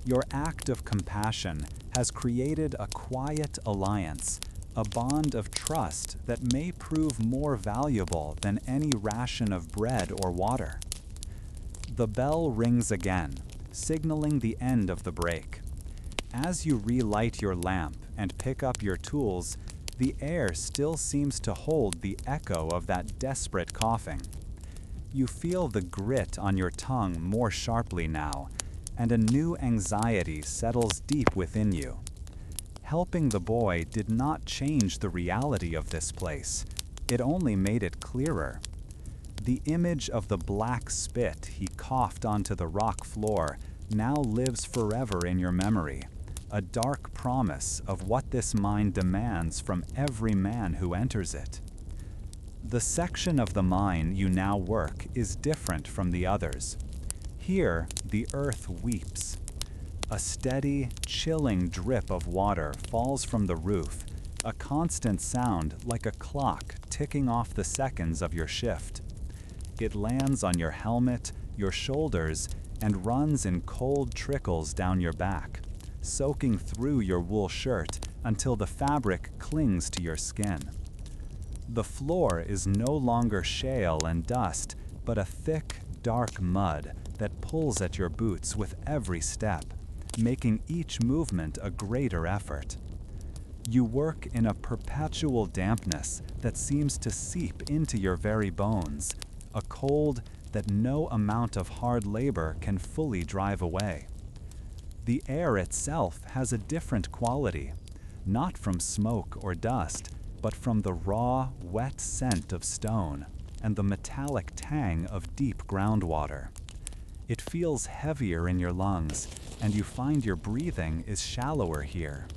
Your act of compassion has created a quiet alliance, a bond of trust that may prove more valuable than any ration of bread or water. The bell rings again, signaling the end of the break. As you relight your lamp and pick up your tools, the air still seems to hold the echo of that desperate coughing. You feel the grit on your tongue more sharply now, and a new anxiety settles deep within you. Helping the boy did not change the reality of this place. It only made it clearer. The image of the black spit he coughed onto the rock floor now lives forever in your memory, a dark promise of what this mine demands from every man who enters it. The section of the mine you now work is different from the others. Here, the earth weeps. A steady, chilling drip of water falls from the roof, a constant sound like a clock ticking off the seconds of your shift. It lands on your helmet, your shoulders, and runs in cold trickles down your back, soaking through your wool shirt until the fabric clings to your skin. The floor is no longer shale and dust, but a thick, dark mud that pulls at your boots with every step, making each movement a greater effort. You work in a perpetual dampness that seems to seep into your very bones, a cold that no amount of hard labor can fully drive away. The air itself has a different quality, not from smoke or dust, but from the raw, wet scent of stone and the metallic tang of deep groundwater. It feels heavier in your lungs, and you find your breathing is shallower here.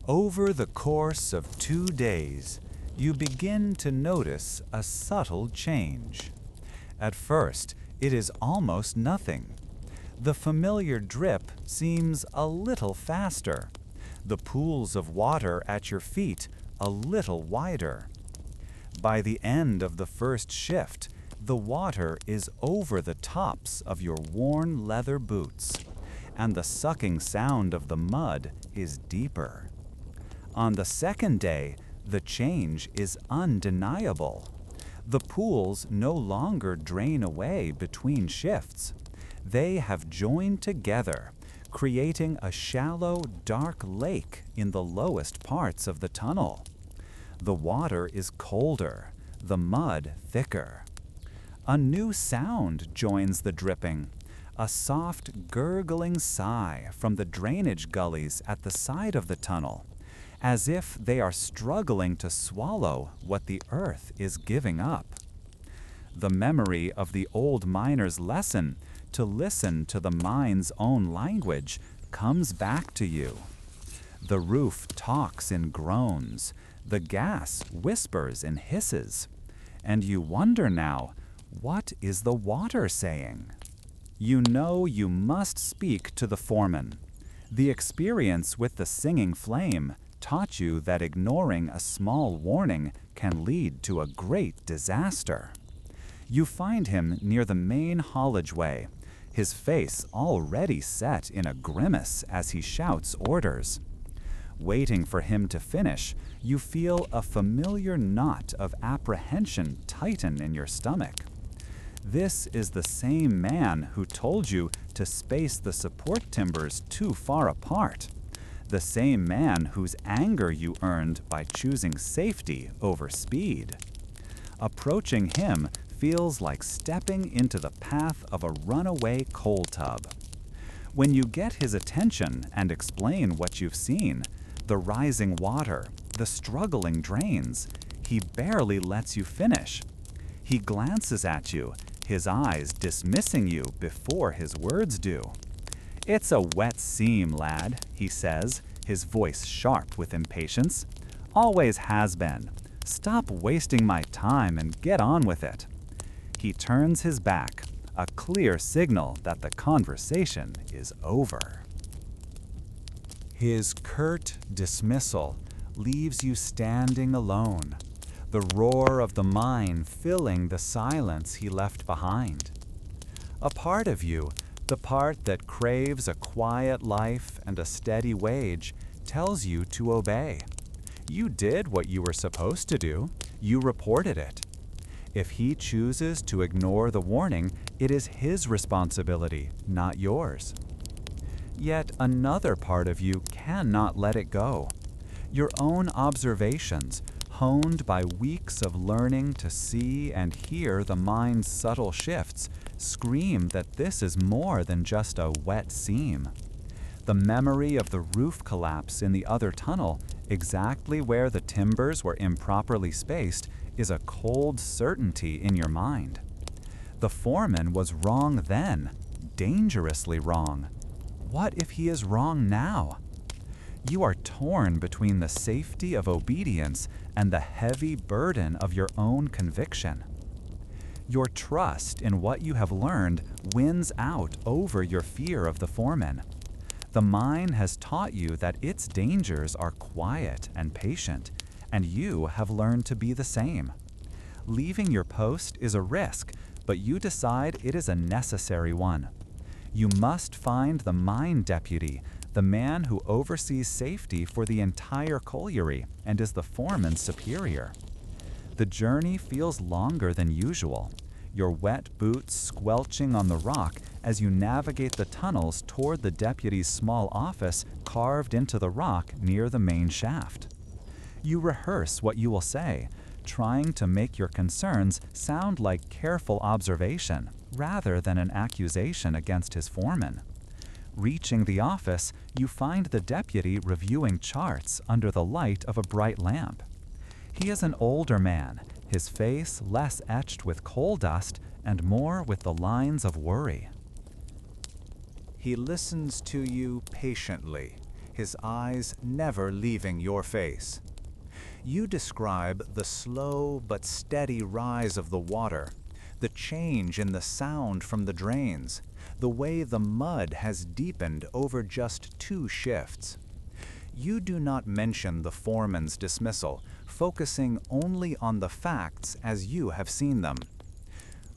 Over the course of 2 days, you begin to notice a subtle change. At first, it is almost nothing. The familiar drip seems a little faster. The pools of water at your feet a little wider. By the end of the first shift, the water is over the tops of your worn leather boots, and the sucking sound of the mud is deeper. On the second day, the change is undeniable. The pools no longer drain away between shifts. They have joined together, creating a shallow, dark lake in the lowest parts of the tunnel. The water is colder, the mud thicker. A new sound joins the dripping, a soft, gurgling sigh from the drainage gullies at the side of the tunnel, as if they are struggling to swallow what the earth is giving up. The memory of the old miner's lesson to listen to the mine's own language comes back to you. The roof talks in groans, the gas whispers and hisses, and you wonder now, what is the water saying? You know you must speak to the foreman. The experience with the singing flame taught you that ignoring a small warning can lead to a great disaster. You find him near the main haulageway, his face already set in a grimace as he shouts orders. Waiting for him to finish, you feel a familiar knot of apprehension tighten in your stomach. This is the same man who told you to space the support timbers too far apart. The same man whose anger you earned by choosing safety over speed. Approaching him feels like stepping into the path of a runaway coal tub. When you get his attention and explain what you've seen, the rising water, the struggling drains, he barely lets you finish. He glances at you, his eyes dismissing you before his words do. "It's a wet seam, lad," he says, his voice sharp with impatience. "Always has been. Stop wasting my time and get on with it." He turns his back, a clear signal that the conversation is over. His curt dismissal leaves you standing alone, the roar of the mine filling the silence he left behind. A part of you, the part that craves a quiet life and a steady wage, tells you to obey. You did what you were supposed to do. You reported it. If he chooses to ignore the warning, it is his responsibility, not yours. Yet another part of you cannot let it go. Your own observations, honed by weeks of learning to see and hear the mind's subtle shifts, scream that this is more than just a wet seam. The memory of the roof collapse in the other tunnel, exactly where the timbers were improperly spaced, is a cold certainty in your mind. The foreman was wrong then, dangerously wrong. What if he is wrong now? You are torn between the safety of obedience and the heavy burden of your own conviction. Your trust in what you have learned wins out over your fear of the foreman. The mine has taught you that its dangers are quiet and patient, and you have learned to be the same. Leaving your post is a risk, but you decide it is a necessary one. You must find the mine deputy, the man who oversees safety for the entire colliery and is the foreman's superior. The journey feels longer than usual, your wet boots squelching on the rock as you navigate the tunnels toward the deputy's small office carved into the rock near the main shaft. You rehearse what you will say, trying to make your concerns sound like careful observation rather than an accusation against his foreman. Reaching the office, you find the deputy reviewing charts under the light of a bright lamp. He is an older man, his face less etched with coal dust and more with the lines of worry. He listens to you patiently, his eyes never leaving your face. You describe the slow but steady rise of the water, the change in the sound from the drains, the way the mud has deepened over just 2 shifts. You do not mention the foreman's dismissal, focusing only on the facts as you have seen them.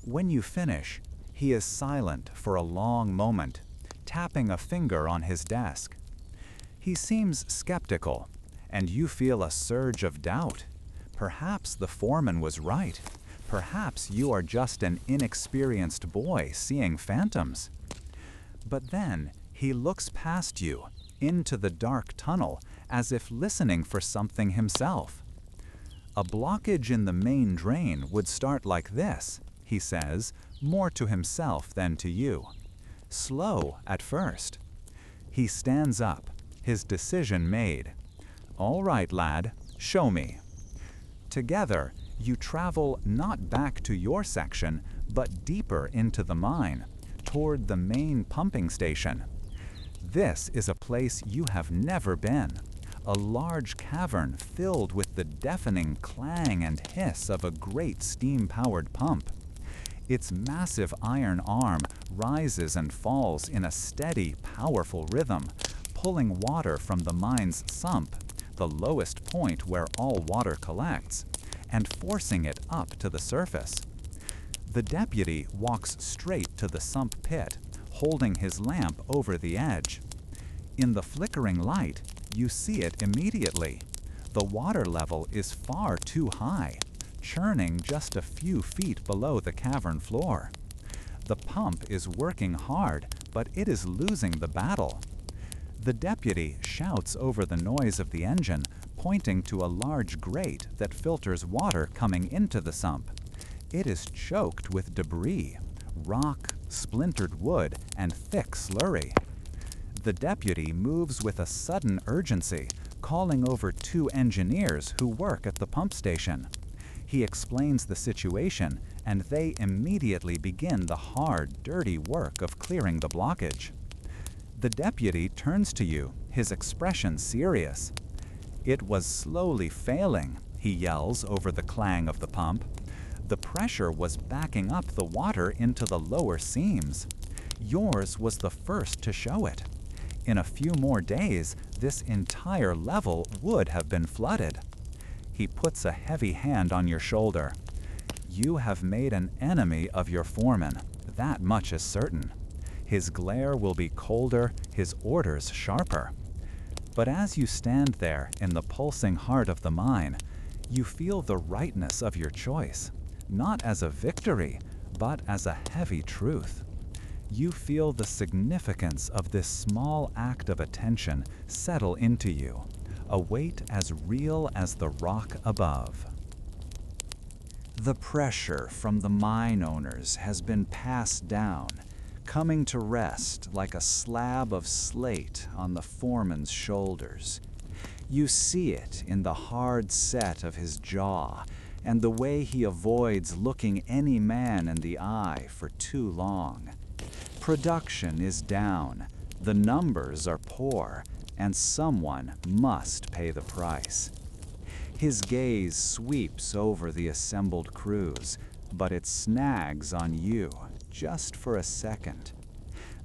When you finish, he is silent for a long moment, tapping a finger on his desk. He seems skeptical, and you feel a surge of doubt. Perhaps the foreman was right. Perhaps you are just an inexperienced boy seeing phantoms. But then he looks past you, into the dark tunnel, as if listening for something himself. A blockage in the main drain would start like this, he says, more to himself than to you. Slow at first. He stands up, his decision made. All right, lad, show me. Together, you travel not back to your section, but deeper into the mine, toward the main pumping station. This is a place you have never been, a large cavern filled with the deafening clang and hiss of a great steam-powered pump. Its massive iron arm rises and falls in a steady, powerful rhythm, pulling water from the mine's sump, the lowest point where all water collects, and forcing it up to the surface. The deputy walks straight to the sump pit, holding his lamp over the edge. In the flickering light, you see it immediately. The water level is far too high, churning just a few feet below the cavern floor. The pump is working hard, but it is losing the battle. The deputy shouts over the noise of the engine, pointing to a large grate that filters water coming into the sump. It is choked with debris, rock, splintered wood, and thick slurry. The deputy moves with a sudden urgency, calling over 2 engineers who work at the pump station. He explains the situation, and they immediately begin the hard, dirty work of clearing the blockage. The deputy turns to you, his expression serious. It was slowly failing, he yells over the clang of the pump. The pressure was backing up the water into the lower seams. Yours was the first to show it. In a few more days, this entire level would have been flooded. He puts a heavy hand on your shoulder. You have made an enemy of your foreman, that much is certain. His glare will be colder, his orders sharper. But as you stand there in the pulsing heart of the mine, you feel the rightness of your choice, not as a victory, but as a heavy truth. You feel the significance of this small act of attention settle into you, a weight as real as the rock above. The pressure from the mine owners has been passed down, coming to rest like a slab of slate on the foreman's shoulders. You see it in the hard set of his jaw and the way he avoids looking any man in the eye for too long. Production is down, the numbers are poor, and someone must pay the price. His gaze sweeps over the assembled crews, but it snags on you just for a second.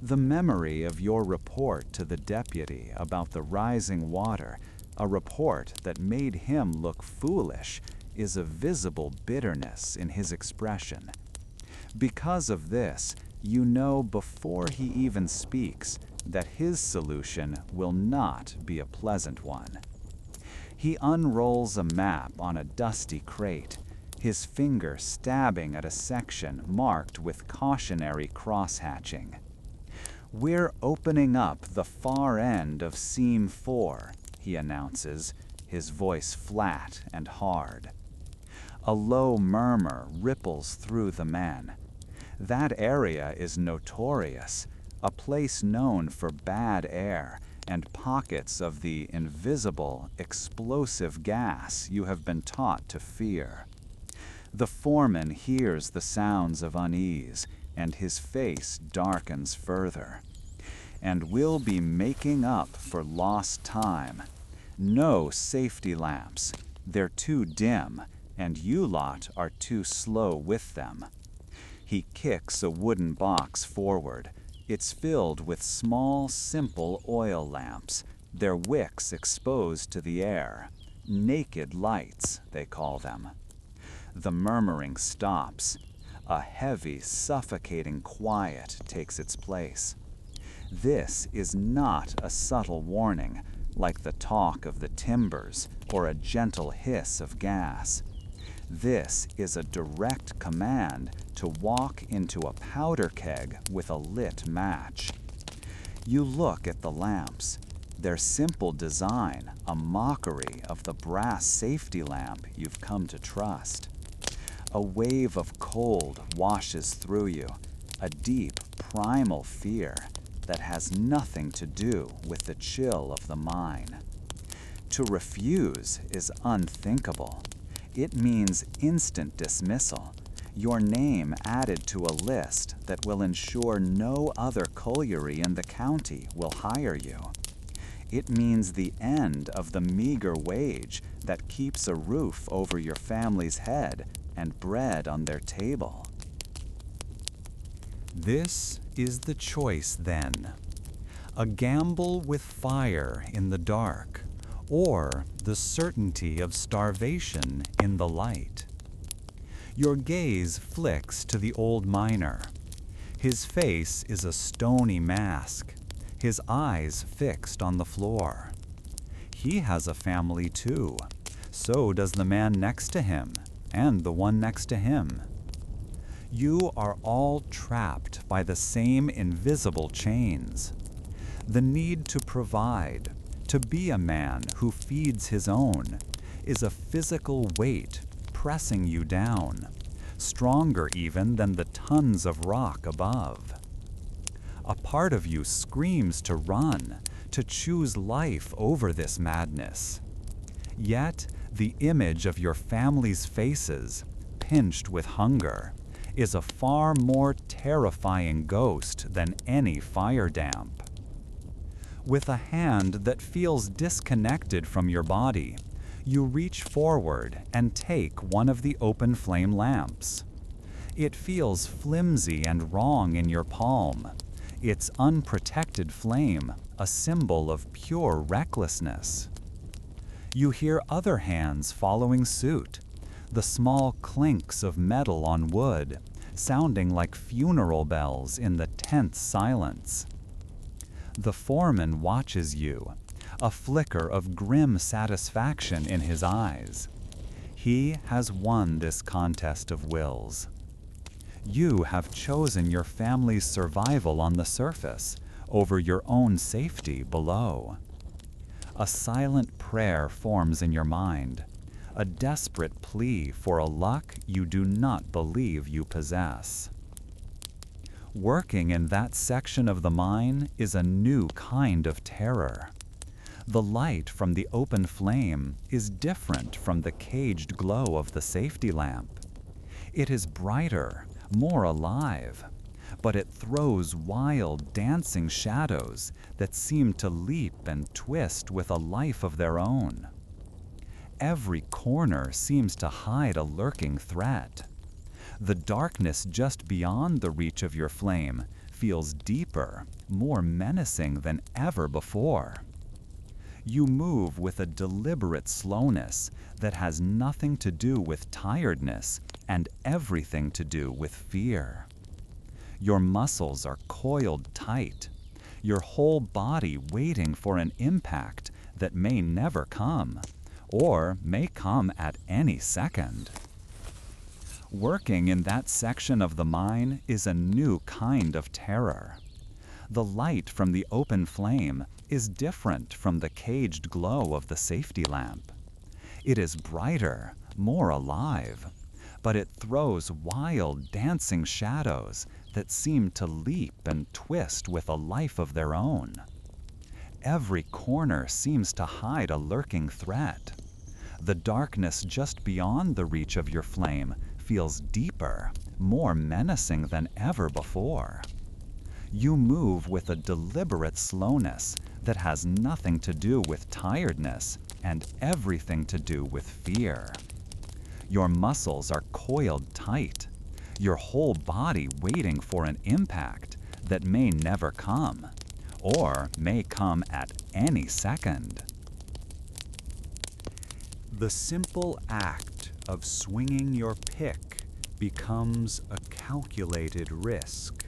The memory of your report to the deputy about the rising water, a report that made him look foolish, is a visible bitterness in his expression. Because of this, you know before he even speaks that his solution will not be a pleasant one. He unrolls a map on a dusty crate, his finger stabbing at a section marked with cautionary crosshatching. "We're opening up the far end of seam 4, he announces, his voice flat and hard. A low murmur ripples through the men. That area is notorious, a place known for bad air and pockets of the invisible, explosive gas you have been taught to fear. The foreman hears the sounds of unease, and his face darkens further. And we'll be making up for lost time. No safety lamps. They're too dim, and you lot are too slow with them." He kicks a wooden box forward. It's filled with small, simple oil lamps, their wicks exposed to the air. Naked lights, they call them. The murmuring stops. A heavy, suffocating quiet takes its place. This is not a subtle warning, like the talk of the timbers or a gentle hiss of gas. This is a direct command to walk into a powder keg with a lit match. You look at the lamps. Their simple design, a mockery of the brass safety lamp you've come to trust. A wave of cold washes through you, a deep, primal fear that has nothing to do with the chill of the mine. To refuse is unthinkable. It means instant dismissal, your name added to a list that will ensure no other colliery in the county will hire you. It means the end of the meager wage that keeps a roof over your family's head and bread on their table. This is the choice then. A gamble with fire in the dark, or the certainty of starvation in the light. Your gaze flicks to the old miner. His face is a stony mask, his eyes fixed on the floor. He has a family too. So does the man next to him, and the one next to him. You are all trapped by the same invisible chains. The need to provide, to be a man who feeds his own, is a physical weight pressing you down, stronger even than the tons of rock above. A part of you screams to run, to choose life over this madness. Yet, the image of your family's faces, pinched with hunger, is a far more terrifying ghost than any fire damp. With a hand that feels disconnected from your body, you reach forward and take one of the open flame lamps. It feels flimsy and wrong in your palm, its unprotected flame a symbol of pure recklessness. You hear other hands following suit, the small clinks of metal on wood, sounding like funeral bells in the tense silence. The foreman watches you, a flicker of grim satisfaction in his eyes. He has won this contest of wills. You have chosen your family's survival on the surface over your own safety below. A silent prayer forms in your mind, a desperate plea for a luck you do not believe you possess. Working in that section of the mine is a new kind of terror. The light from the open flame is different from the caged glow of the safety lamp. It is brighter, more alive, but it throws wild, dancing shadows that seem to leap and twist with a life of their own. Every corner seems to hide a lurking threat. The darkness just beyond the reach of your flame feels deeper, more menacing than ever before. You move with a deliberate slowness that has nothing to do with tiredness and everything to do with fear. Your muscles are coiled tight. your whole body waiting for an impact that may never come, or may come at any second. Working in that section of the mine is a new kind of terror. The light from the open flame is different from the caged glow of the safety lamp. It is brighter, more alive, but it throws wild, dancing shadows that seem to leap and twist with a life of their own. Every corner seems to hide a lurking threat. The darkness just beyond the reach of your flame feels deeper, more menacing than ever before. You move with a deliberate slowness that has nothing to do with tiredness and everything to do with fear. Your muscles are coiled tight, your whole body waiting for an impact that may never come, or may come at any second. The simple act of swinging your pick becomes a calculated risk.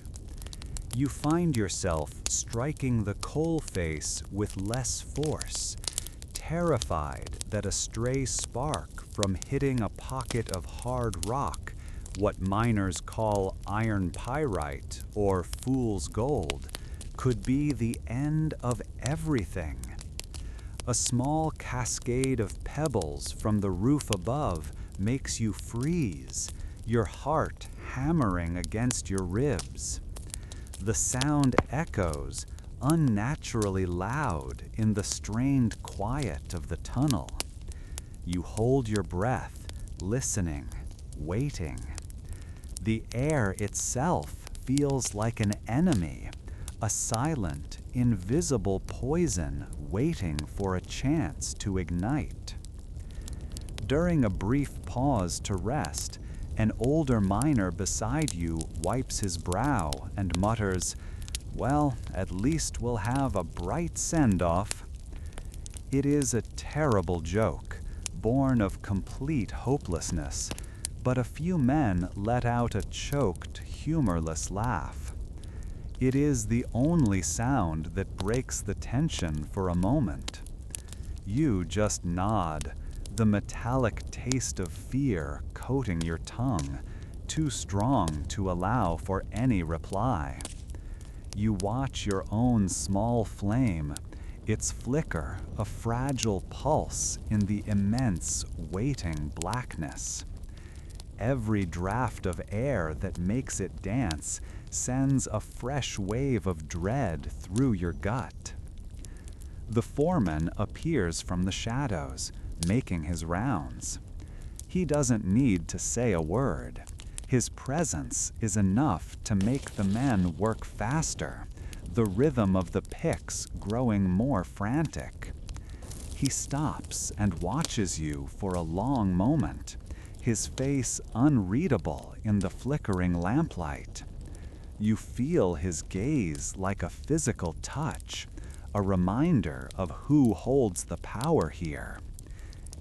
You find yourself striking the coal face with less force, terrified that a stray spark from hitting a pocket of hard rock, what miners call iron pyrite or fool's gold, could be the end of everything. A small cascade of pebbles from the roof above makes you freeze, your heart hammering against your ribs. The sound echoes, unnaturally loud in the strained quiet of the tunnel. You hold your breath, listening, waiting. The air itself feels like an enemy, a silent, invisible poison waiting for a chance to ignite. During a brief pause to rest, an older miner beside you wipes his brow and mutters, "Well, at least we'll have a bright send-off." It is a terrible joke, born of complete hopelessness, but a few men let out a choked, humorless laugh. It is the only sound that breaks the tension for a moment. You just nod, the metallic taste of fear coating your tongue, too strong to allow for any reply. You watch your own small flame, its flicker a fragile pulse in the immense, waiting blackness. Every draft of air that makes it dance sends a fresh wave of dread through your gut. The foreman appears from the shadows, making his rounds. He doesn't need to say a word. His presence is enough to make the men work faster, the rhythm of the picks growing more frantic. He stops and watches you for a long moment, his face unreadable in the flickering lamplight. You feel his gaze like a physical touch, a reminder of who holds the power here.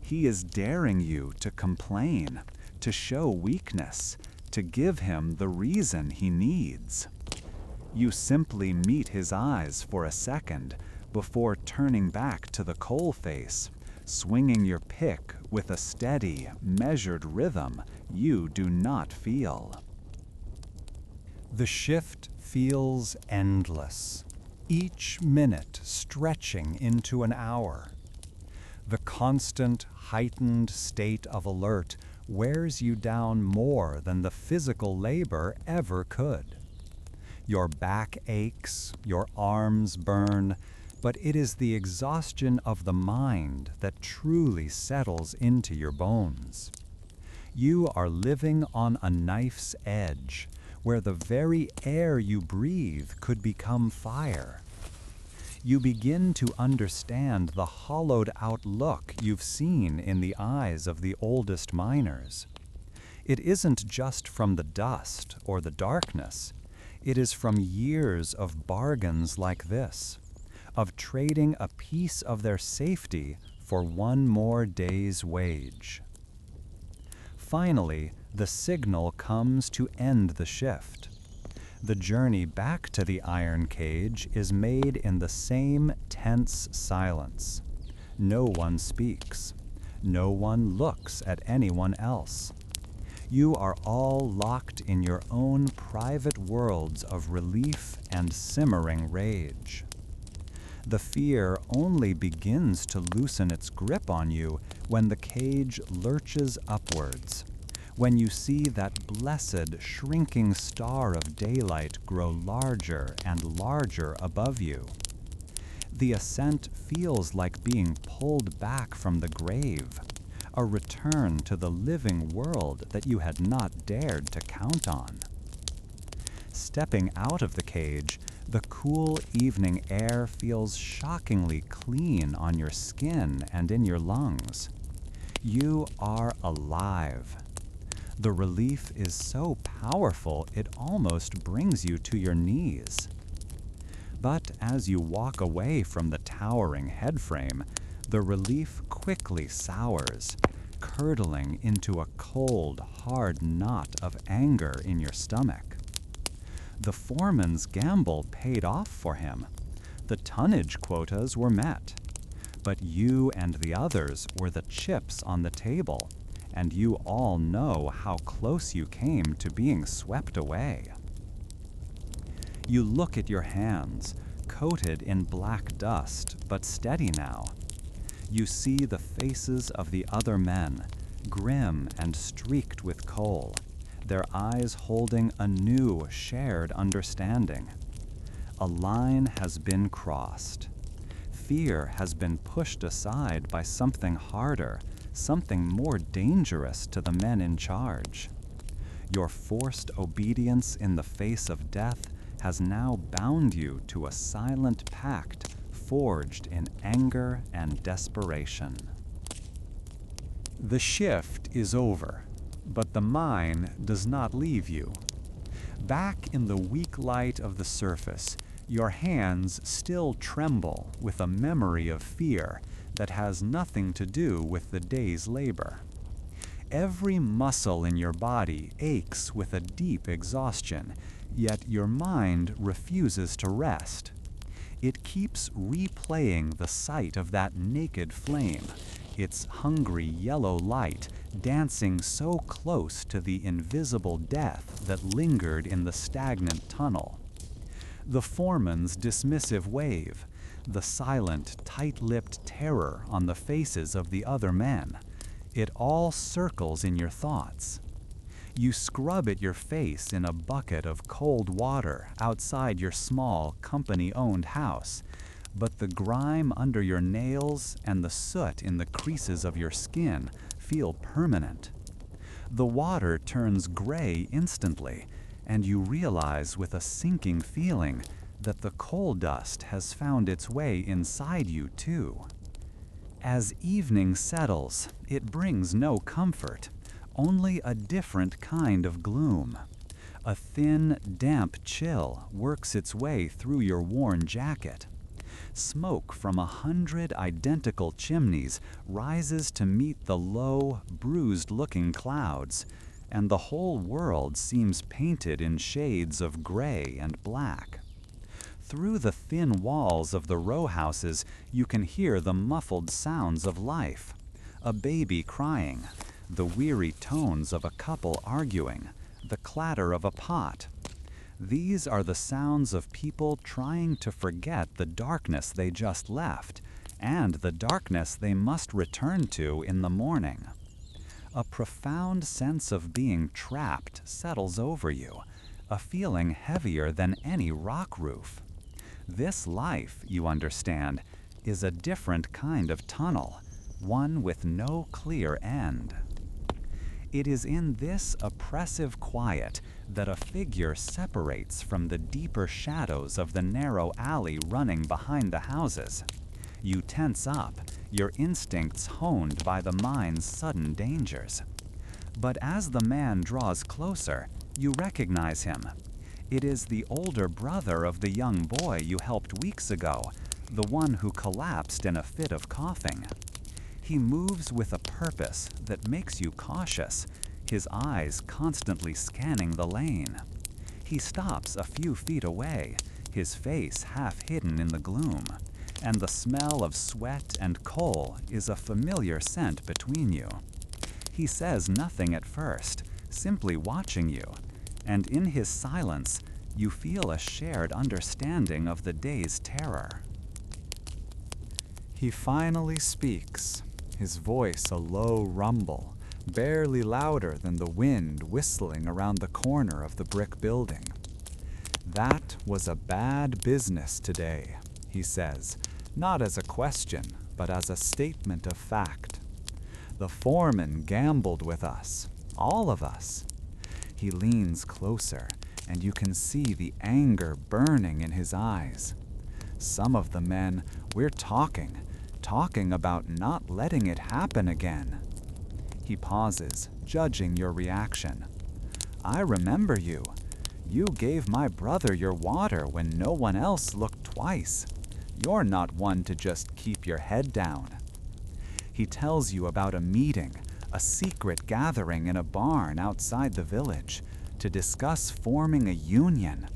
He is daring you to complain, to show weakness, to give him the reason he needs. You simply meet his eyes for a second before turning back to the coal face, swinging your pick with a steady, measured rhythm you do not feel. The shift feels endless, each minute stretching into an hour. The constant, heightened state of alert wears you down more than the physical labor ever could. Your back aches, your arms burn, but it is the exhaustion of the mind that truly settles into your bones. You are living on a knife's edge, where the very air you breathe could become fire. You begin to understand the hollowed-out look you've seen in the eyes of the oldest miners. It isn't just from the dust or the darkness. It is from years of bargains like this, of trading a piece of their safety for one more day's wage. Finally, the signal comes to end the shift. The journey back to the iron cage is made in the same tense silence. No one speaks. No one looks at anyone else. You are all locked in your own private worlds of relief and simmering rage. The fear only begins to loosen its grip on you when the cage lurches upwards, when you see that blessed shrinking star of daylight grow larger and larger above you. The ascent feels like being pulled back from the grave, a return to the living world that you had not dared to count on. Stepping out of the cage, the cool evening air feels shockingly clean on your skin and in your lungs. You are alive. The relief is so powerful it almost brings you to your knees. But as you walk away from the towering headframe, the relief quickly sours, curdling into a cold, hard knot of anger in your stomach. The foreman's gamble paid off for him. The tonnage quotas were met. But you and the others were the chips on the table, and you all know how close you came to being swept away. You look at your hands, coated in black dust, but steady now. You see the faces of the other men, grim and streaked with coal, their eyes holding a new shared understanding. A line has been crossed. Fear has been pushed aside by something harder, something more dangerous to the men in charge. Your forced obedience in the face of death has now bound you to a silent pact forged in anger and desperation. The shift is over, but the mine does not leave you. Back in the weak light of the surface, your hands still tremble with a memory of fear that has nothing to do with the day's labor. Every muscle in your body aches with a deep exhaustion, yet your mind refuses to rest. It keeps replaying the sight of that naked flame, its hungry yellow light dancing so close to the invisible death that lingered in the stagnant tunnel. The foreman's dismissive wave, the silent, tight-lipped terror on the faces of the other men, it all circles in your thoughts. You scrub at your face in a bucket of cold water outside your small, company-owned house, but the grime under your nails and the soot in the creases of your skin feel permanent. The water turns gray instantly, and you realize with a sinking feeling that the coal dust has found its way inside you too. As evening settles, it brings no comfort, only a different kind of gloom. A thin, damp chill works its way through your worn jacket. Smoke from 100 identical chimneys rises to meet the low, bruised-looking clouds, and the whole world seems painted in shades of gray and black. Through the thin walls of the row houses, you can hear the muffled sounds of life. A baby crying, the weary tones of a couple arguing, the clatter of a pot. These are the sounds of people trying to forget the darkness they just left, and the darkness they must return to in the morning. A profound sense of being trapped settles over you, a feeling heavier than any rock roof. This life, you understand, is a different kind of tunnel, one with no clear end. It is in this oppressive quiet that a figure separates from the deeper shadows of the narrow alley running behind the houses. You tense up, your instincts honed by the mine's sudden dangers. But as the man draws closer, you recognize him. It is the older brother of the young boy you helped weeks ago, the one who collapsed in a fit of coughing. He moves with a purpose that makes you cautious, his eyes constantly scanning the lane. He stops a few feet away, his face half hidden in the gloom, and the smell of sweat and coal is a familiar scent between you. He says nothing at first, simply watching you, and in his silence, you feel a shared understanding of the day's terror. He finally speaks, his voice a low rumble, barely louder than the wind whistling around the corner of the brick building. "That was a bad business today," he says, not as a question, but as a statement of fact. "The foreman gambled with us, all of us." He leans closer, and you can see the anger burning in his eyes. "Some of the men, we're talking about not letting it happen again." He pauses, judging your reaction. "I remember you. You gave my brother your water when no one else looked twice. You're not one to just keep your head down." He tells you about a meeting, a secret gathering in a barn outside the village, to discuss forming a union,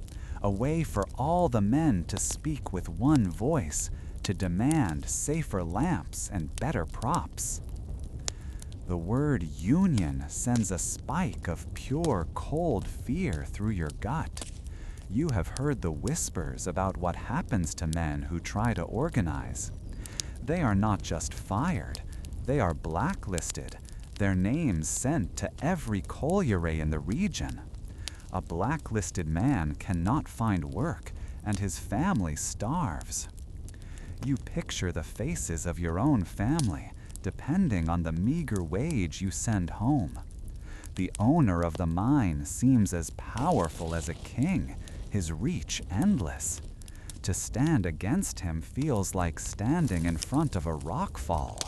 a way for all the men to speak with one voice, to demand safer lamps and better props. The word union sends a spike of pure, cold fear through your gut. You have heard the whispers about what happens to men who try to organize. They are not just fired, they are blacklisted, their names sent to every colliery in the region. A blacklisted man cannot find work, and his family starves. You picture the faces of your own family, depending on the meager wage you send home. The owner of the mine seems as powerful as a king, his reach endless. To stand against him feels like standing in front of a rockfall.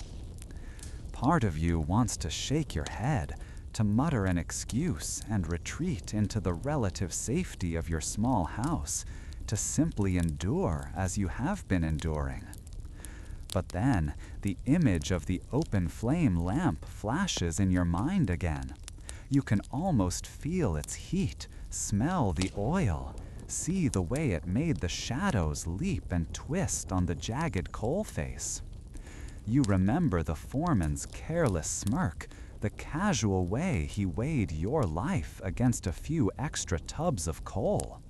Part of you wants to shake your head, to mutter an excuse and retreat into the relative safety of your small house, to simply endure as you have been enduring. But then, the image of the open flame lamp flashes in your mind again. You can almost feel its heat, smell the oil, see the way it made the shadows leap and twist on the jagged coal face. You remember the foreman's careless smirk, the casual way he weighed your life against a few extra tubs of coal.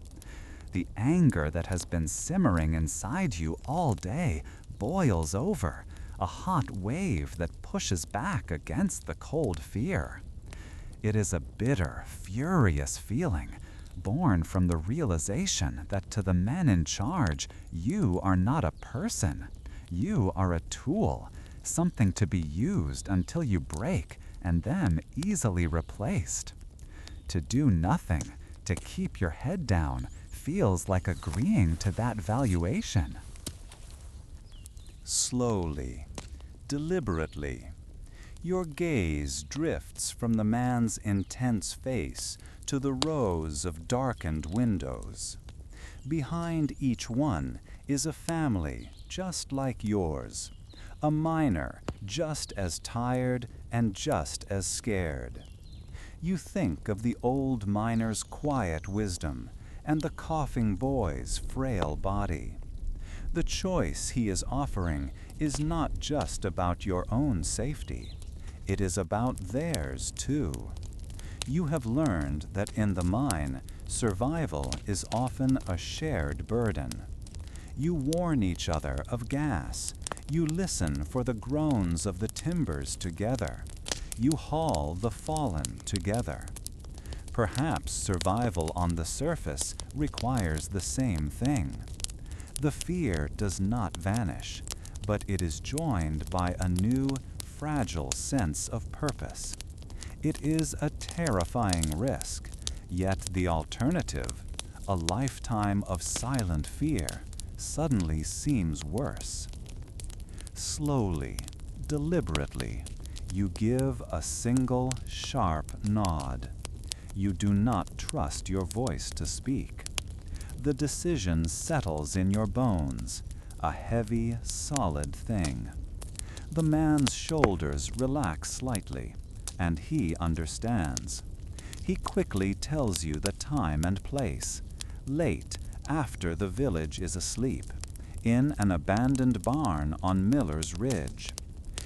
The anger that has been simmering inside you all day boils over, a hot wave that pushes back against the cold fear. It is a bitter, furious feeling, born from the realization that to the men in charge, you are not a person. You are a tool, something to be used until you break and then easily replaced. To do nothing, to keep your head down, feels like agreeing to that valuation. Slowly, deliberately, your gaze drifts from the man's intense face to the rows of darkened windows. Behind each one is a family just like yours, a miner just as tired and just as scared. You think of the old miner's quiet wisdom and the coughing boy's frail body. The choice he is offering is not just about your own safety. It is about theirs too. You have learned that in the mine, survival is often a shared burden. You warn each other of gas. You listen for the groans of the timbers together. You haul the fallen together. Perhaps survival on the surface requires the same thing. The fear does not vanish, but it is joined by a new, fragile sense of purpose. It is a terrifying risk, yet the alternative, a lifetime of silent fear, suddenly seems worse. Slowly, deliberately, you give a single, sharp nod. You do not trust your voice to speak. The decision settles in your bones, a heavy, solid thing. The man's shoulders relax slightly, and he understands. He quickly tells you the time and place, late after the village is asleep, in an abandoned barn on Miller's Ridge.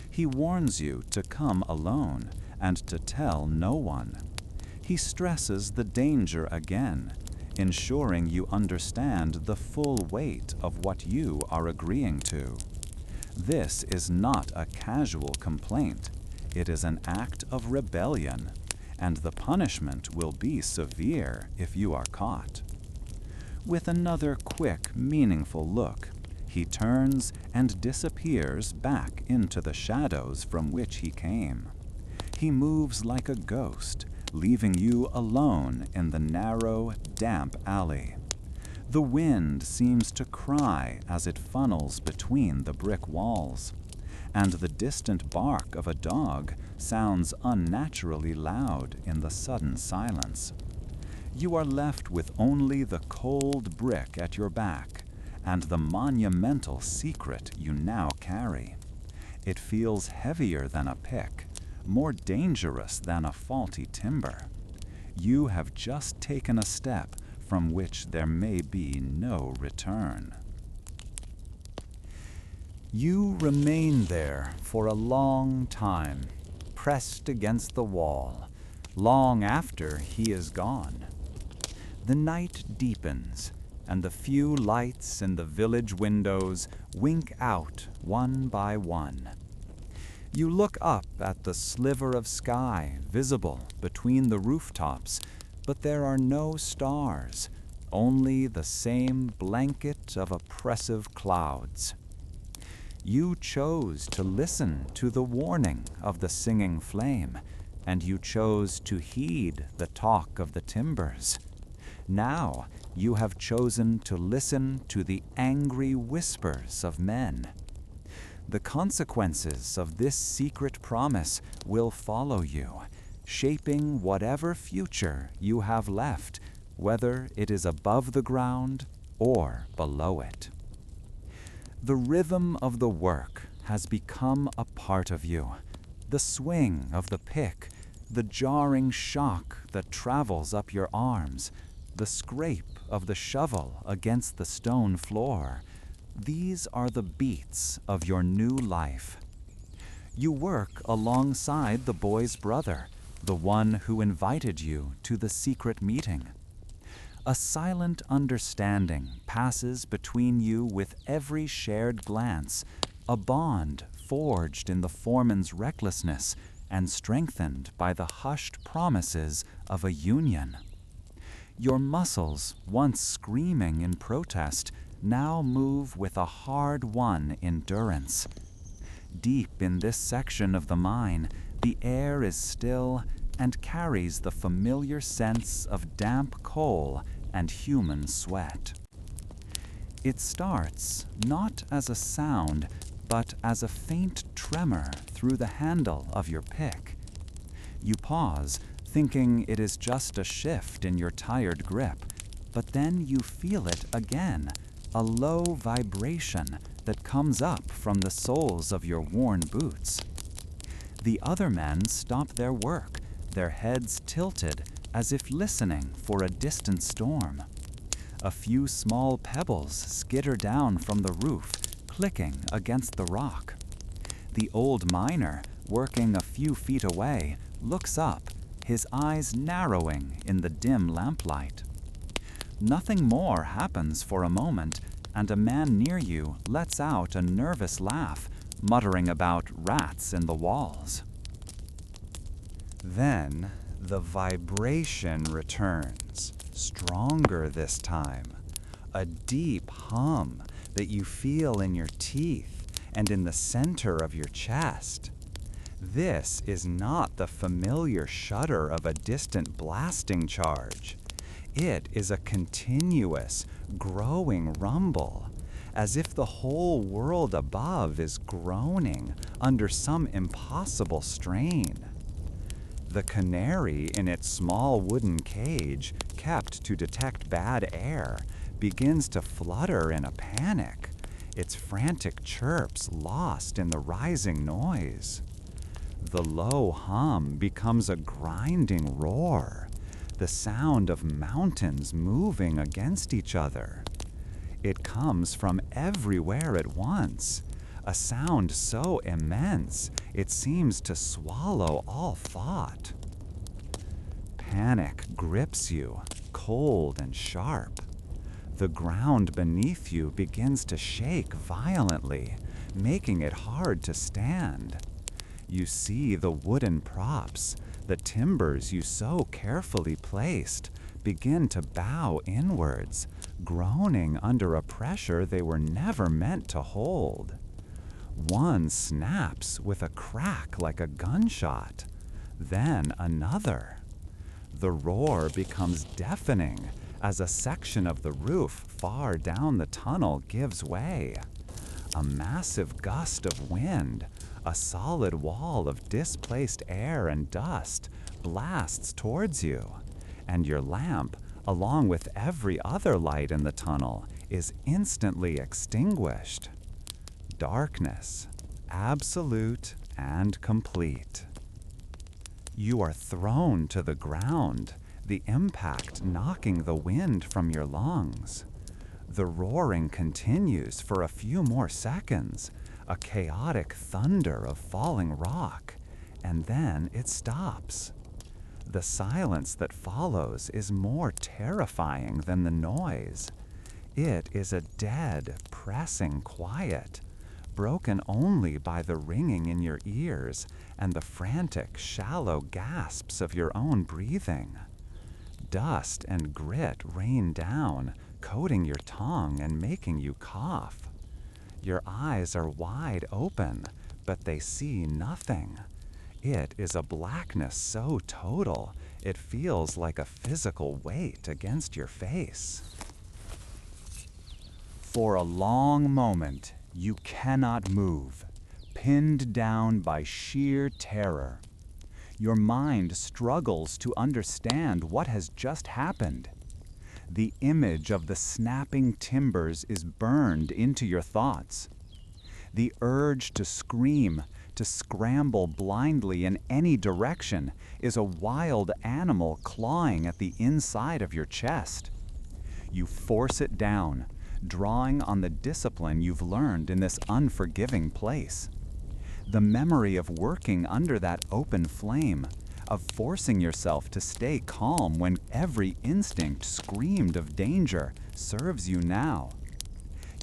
He warns you to come alone and to tell no one. He stresses the danger again, ensuring you understand the full weight of what you are agreeing to. This is not a casual complaint. It is an act of rebellion, and the punishment will be severe if you are caught. With another quick, meaningful look, he turns and disappears back into the shadows from which he came. He moves like a ghost, leaving you alone in the narrow, damp alley. The wind seems to cry as it funnels between the brick walls, and the distant bark of a dog sounds unnaturally loud in the sudden silence. You are left with only the cold brick at your back and the monumental secret you now carry. It feels heavier than a pick, more dangerous than a faulty timber. You have just taken a step from which there may be no return. You remain there for a long time, pressed against the wall, long after he is gone. The night deepens, and the few lights in the village windows wink out one by one. You look up at the sliver of sky visible between the rooftops, but there are no stars, only the same blanket of oppressive clouds. You chose to listen to the warning of the singing flame, and you chose to heed the talk of the timbers. Now you have chosen to listen to the angry whispers of men. The consequences of this secret promise will follow you, shaping whatever future you have left, whether it is above the ground or below it. The rhythm of the work has become a part of you. The swing of the pick, the jarring shock that travels up your arms, the scrape of the shovel against the stone floor. These are the beats of your new life. You work alongside the boy's brother, the one who invited you to the secret meeting. A silent understanding passes between you with every shared glance, a bond forged in the foreman's recklessness and strengthened by the hushed promises of a union. Your muscles, once screaming in protest, now move with a hard-won endurance. Deep in this section of the mine, the air is still and carries the familiar sense of damp coal and human sweat. It starts not as a sound, but as a faint tremor through the handle of your pick. You pause, thinking it is just a shift in your tired grip, but then you feel it again, a low vibration that comes up from the soles of your worn boots. The other men stop their work, their heads tilted as if listening for a distant storm. A few small pebbles skitter down from the roof, clicking against the rock. The old miner, working a few feet away, looks up, his eyes narrowing in the dim lamplight. Nothing more happens for a moment, and a man near you lets out a nervous laugh, muttering about rats in the walls. Then the vibration returns, stronger this time, a deep hum that you feel in your teeth and in the center of your chest. This is not the familiar shudder of a distant blasting charge. It is a continuous, growing rumble, as if the whole world above is groaning under some impossible strain. The canary in its small wooden cage, kept to detect bad air, begins to flutter in a panic, its frantic chirps lost in the rising noise. The low hum becomes a grinding roar, the sound of mountains moving against each other. It comes from everywhere at once, a sound so immense it seems to swallow all thought. Panic grips you, cold and sharp. The ground beneath you begins to shake violently, making it hard to stand. You see the wooden props, the timbers you so carefully placed, begin to bow inwards, groaning under a pressure they were never meant to hold. One snaps with a crack like a gunshot, then another. The roar becomes deafening as a section of the roof far down the tunnel gives way. A massive gust of wind, a solid wall of displaced air and dust, blasts towards you, and your lamp, along with every other light in the tunnel, is instantly extinguished. Darkness, absolute and complete. You are thrown to the ground, the impact knocking the wind from your lungs. The roaring continues for a few more seconds, a chaotic thunder of falling rock, and then it stops. The silence that follows is more terrifying than the noise. It is a dead, pressing quiet, broken only by the ringing in your ears and the frantic, shallow gasps of your own breathing. Dust and grit rain down, coating your tongue and making you cough. Your eyes are wide open, but they see nothing. It is a blackness so total, it feels like a physical weight against your face. For a long moment, you cannot move, pinned down by sheer terror. Your mind struggles to understand what has just happened. The image of the snapping timbers is burned into your thoughts. The urge to scream, to scramble blindly in any direction, is a wild animal clawing at the inside of your chest. You force it down, drawing on the discipline you've learned in this unforgiving place. The memory of working under that open flame, of forcing yourself to stay calm when every instinct screamed of danger, serves you now.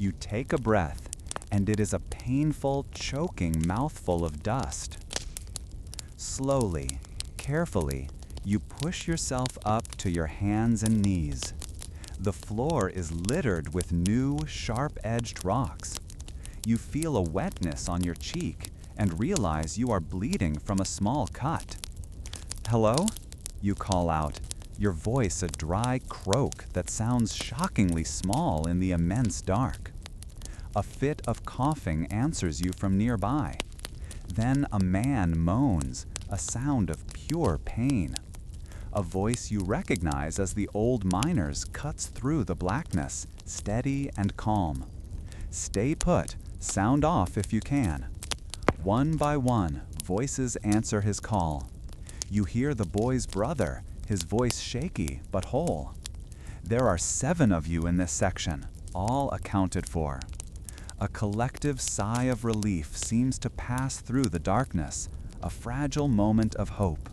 You take a breath, and it is a painful, choking mouthful of dust. Slowly, carefully, you push yourself up to your hands and knees. The floor is littered with new, sharp-edged rocks. You feel a wetness on your cheek and realize you are bleeding from a small cut. "Hello?" you call out, your voice a dry croak that sounds shockingly small in the immense dark. A fit of coughing answers you from nearby. Then a man moans, a sound of pure pain. A voice you recognize as the old miner's cuts through the blackness, steady and calm. Stay put, sound off if you can. One by one, voices answer his call. You hear the boy's brother, his voice shaky but whole. There are 7 of you in this section, all accounted for. A collective sigh of relief seems to pass through the darkness, a fragile moment of hope.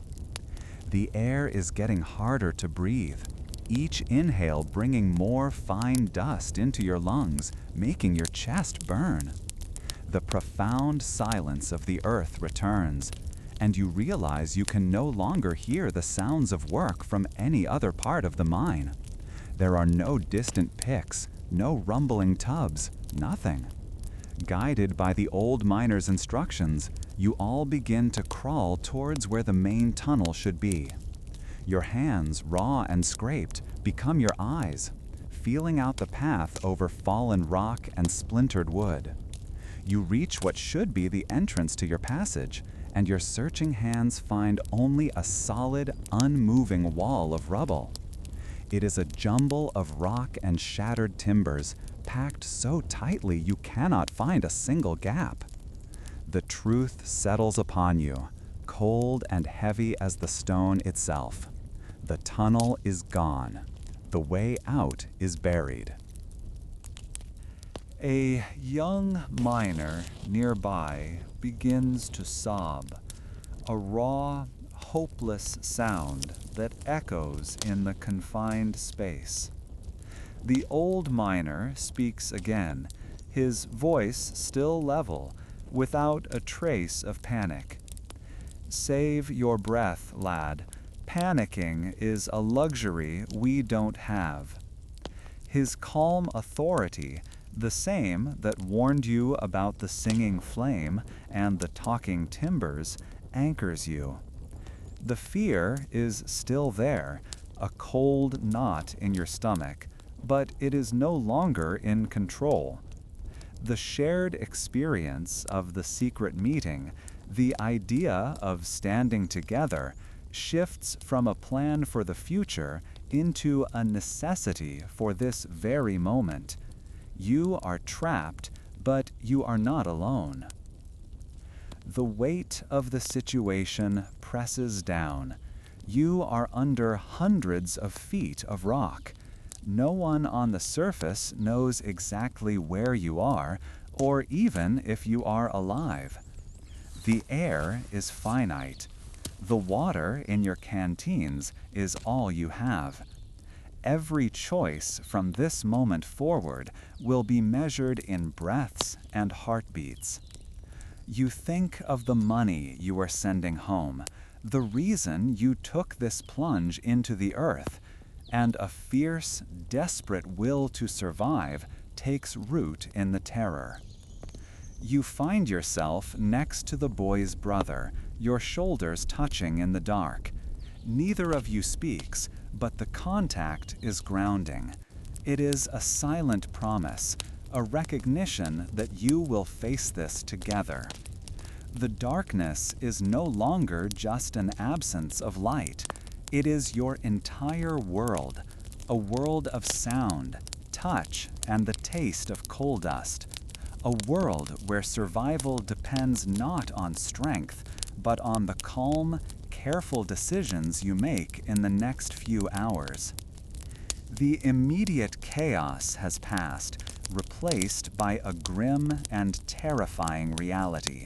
The air is getting harder to breathe, each inhale bringing more fine dust into your lungs, making your chest burn. The profound silence of the earth returns, and you realize you can no longer hear the sounds of work from any other part of the mine. There are no distant picks, no rumbling tubs, nothing. Guided by the old miner's instructions, you all begin to crawl towards where the main tunnel should be. Your hands, raw and scraped, become your eyes, feeling out the path over fallen rock and splintered wood. You reach what should be the entrance to your passage, and your searching hands find only a solid, unmoving wall of rubble. It is a jumble of rock and shattered timbers, packed so tightly you cannot find a single gap. The truth settles upon you, cold and heavy as the stone itself. The tunnel is gone. The way out is buried. A young miner nearby begins to sob, a raw, hopeless sound that echoes in the confined space. The old miner speaks again, his voice still level, without a trace of panic. Save your breath, lad. Panicking is a luxury we don't have. His calm authority, the same that warned you about the singing flame and the talking timbers, anchors you. The fear is still there, a cold knot in your stomach, but it is no longer in control. The shared experience of the secret meeting, the idea of standing together, shifts from a plan for the future into a necessity for this very moment. You are trapped, but you are not alone. The weight of the situation presses down. You are under hundreds of feet of rock. No one on the surface knows exactly where you are, or even if you are alive. The air is finite. The water in your canteens is all you have. Every choice from this moment forward will be measured in breaths and heartbeats. You think of the money you are sending home, the reason you took this plunge into the earth, and a fierce, desperate will to survive takes root in the terror. You find yourself next to the boy's brother, your shoulders touching in the dark. Neither of you speaks, but the contact is grounding. It is a silent promise, a recognition that you will face this together. The darkness is no longer just an absence of light. It is your entire world, a world of sound, touch, and the taste of coal dust. A world where survival depends not on strength, but on the calm, careful decisions you make in the next few hours. The immediate chaos has passed, replaced by a grim and terrifying reality.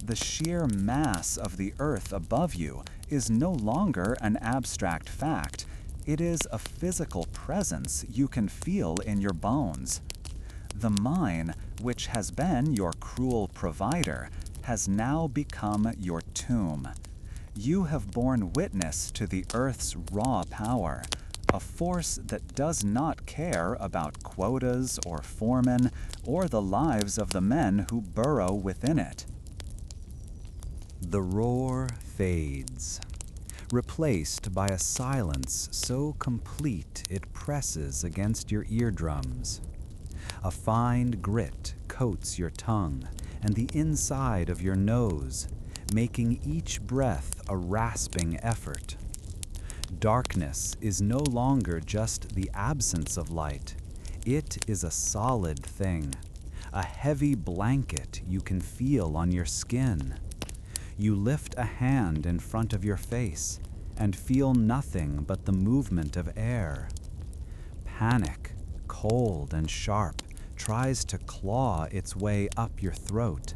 The sheer mass of the earth above you is no longer an abstract fact. It is a physical presence you can feel in your bones. The mine, which has been your cruel provider, has now become your tomb. You have borne witness to the earth's raw power, a force that does not care about quotas or foremen or the lives of the men who burrow within it. The roar fades, replaced by a silence so complete it presses against your eardrums. A fine grit coats your tongue and the inside of your nose, making each breath a rasping effort. Darkness is no longer just the absence of light. It is a solid thing, a heavy blanket you can feel on your skin. You lift a hand in front of your face and feel nothing but the movement of air. Panic, cold and sharp, tries to claw its way up your throat,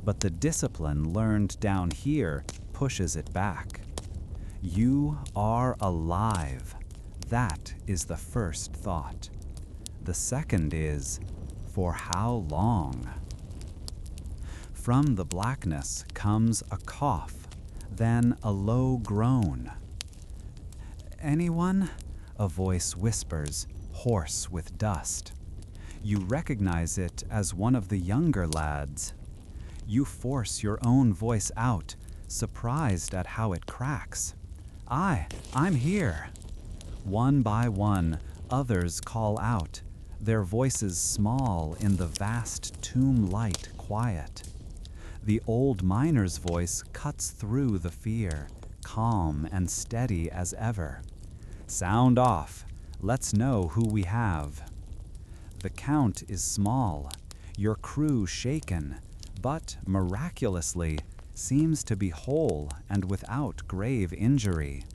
but the discipline learned down here pushes it back. You are alive. That is the first thought. The second is, for how long? From the blackness comes a cough, then a low groan. "Anyone?" a voice whispers, hoarse with dust. You recognize it as one of the younger lads. You force your own voice out, surprised at how it cracks. I'm here." One by one, others call out, their voices small in the vast tomb-light quiet. The old miner's voice cuts through the fear, calm and steady as ever. "Sound off. Let's know who we have." The count is small, your crew shaken, but miraculously seems to be whole and without grave injury.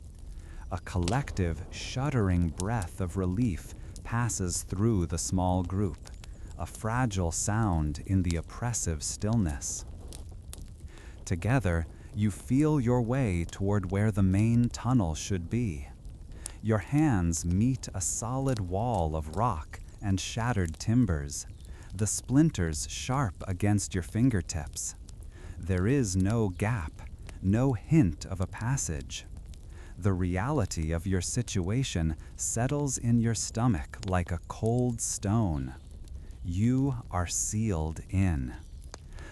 A collective, shuddering breath of relief passes through the small group, a fragile sound in the oppressive stillness. Together, you feel your way toward where the main tunnel should be. Your hands meet a solid wall of rock and shattered timbers, the splinters sharp against your fingertips. There is no gap, no hint of a passage. The reality of your situation settles in your stomach like a cold stone. You are sealed in.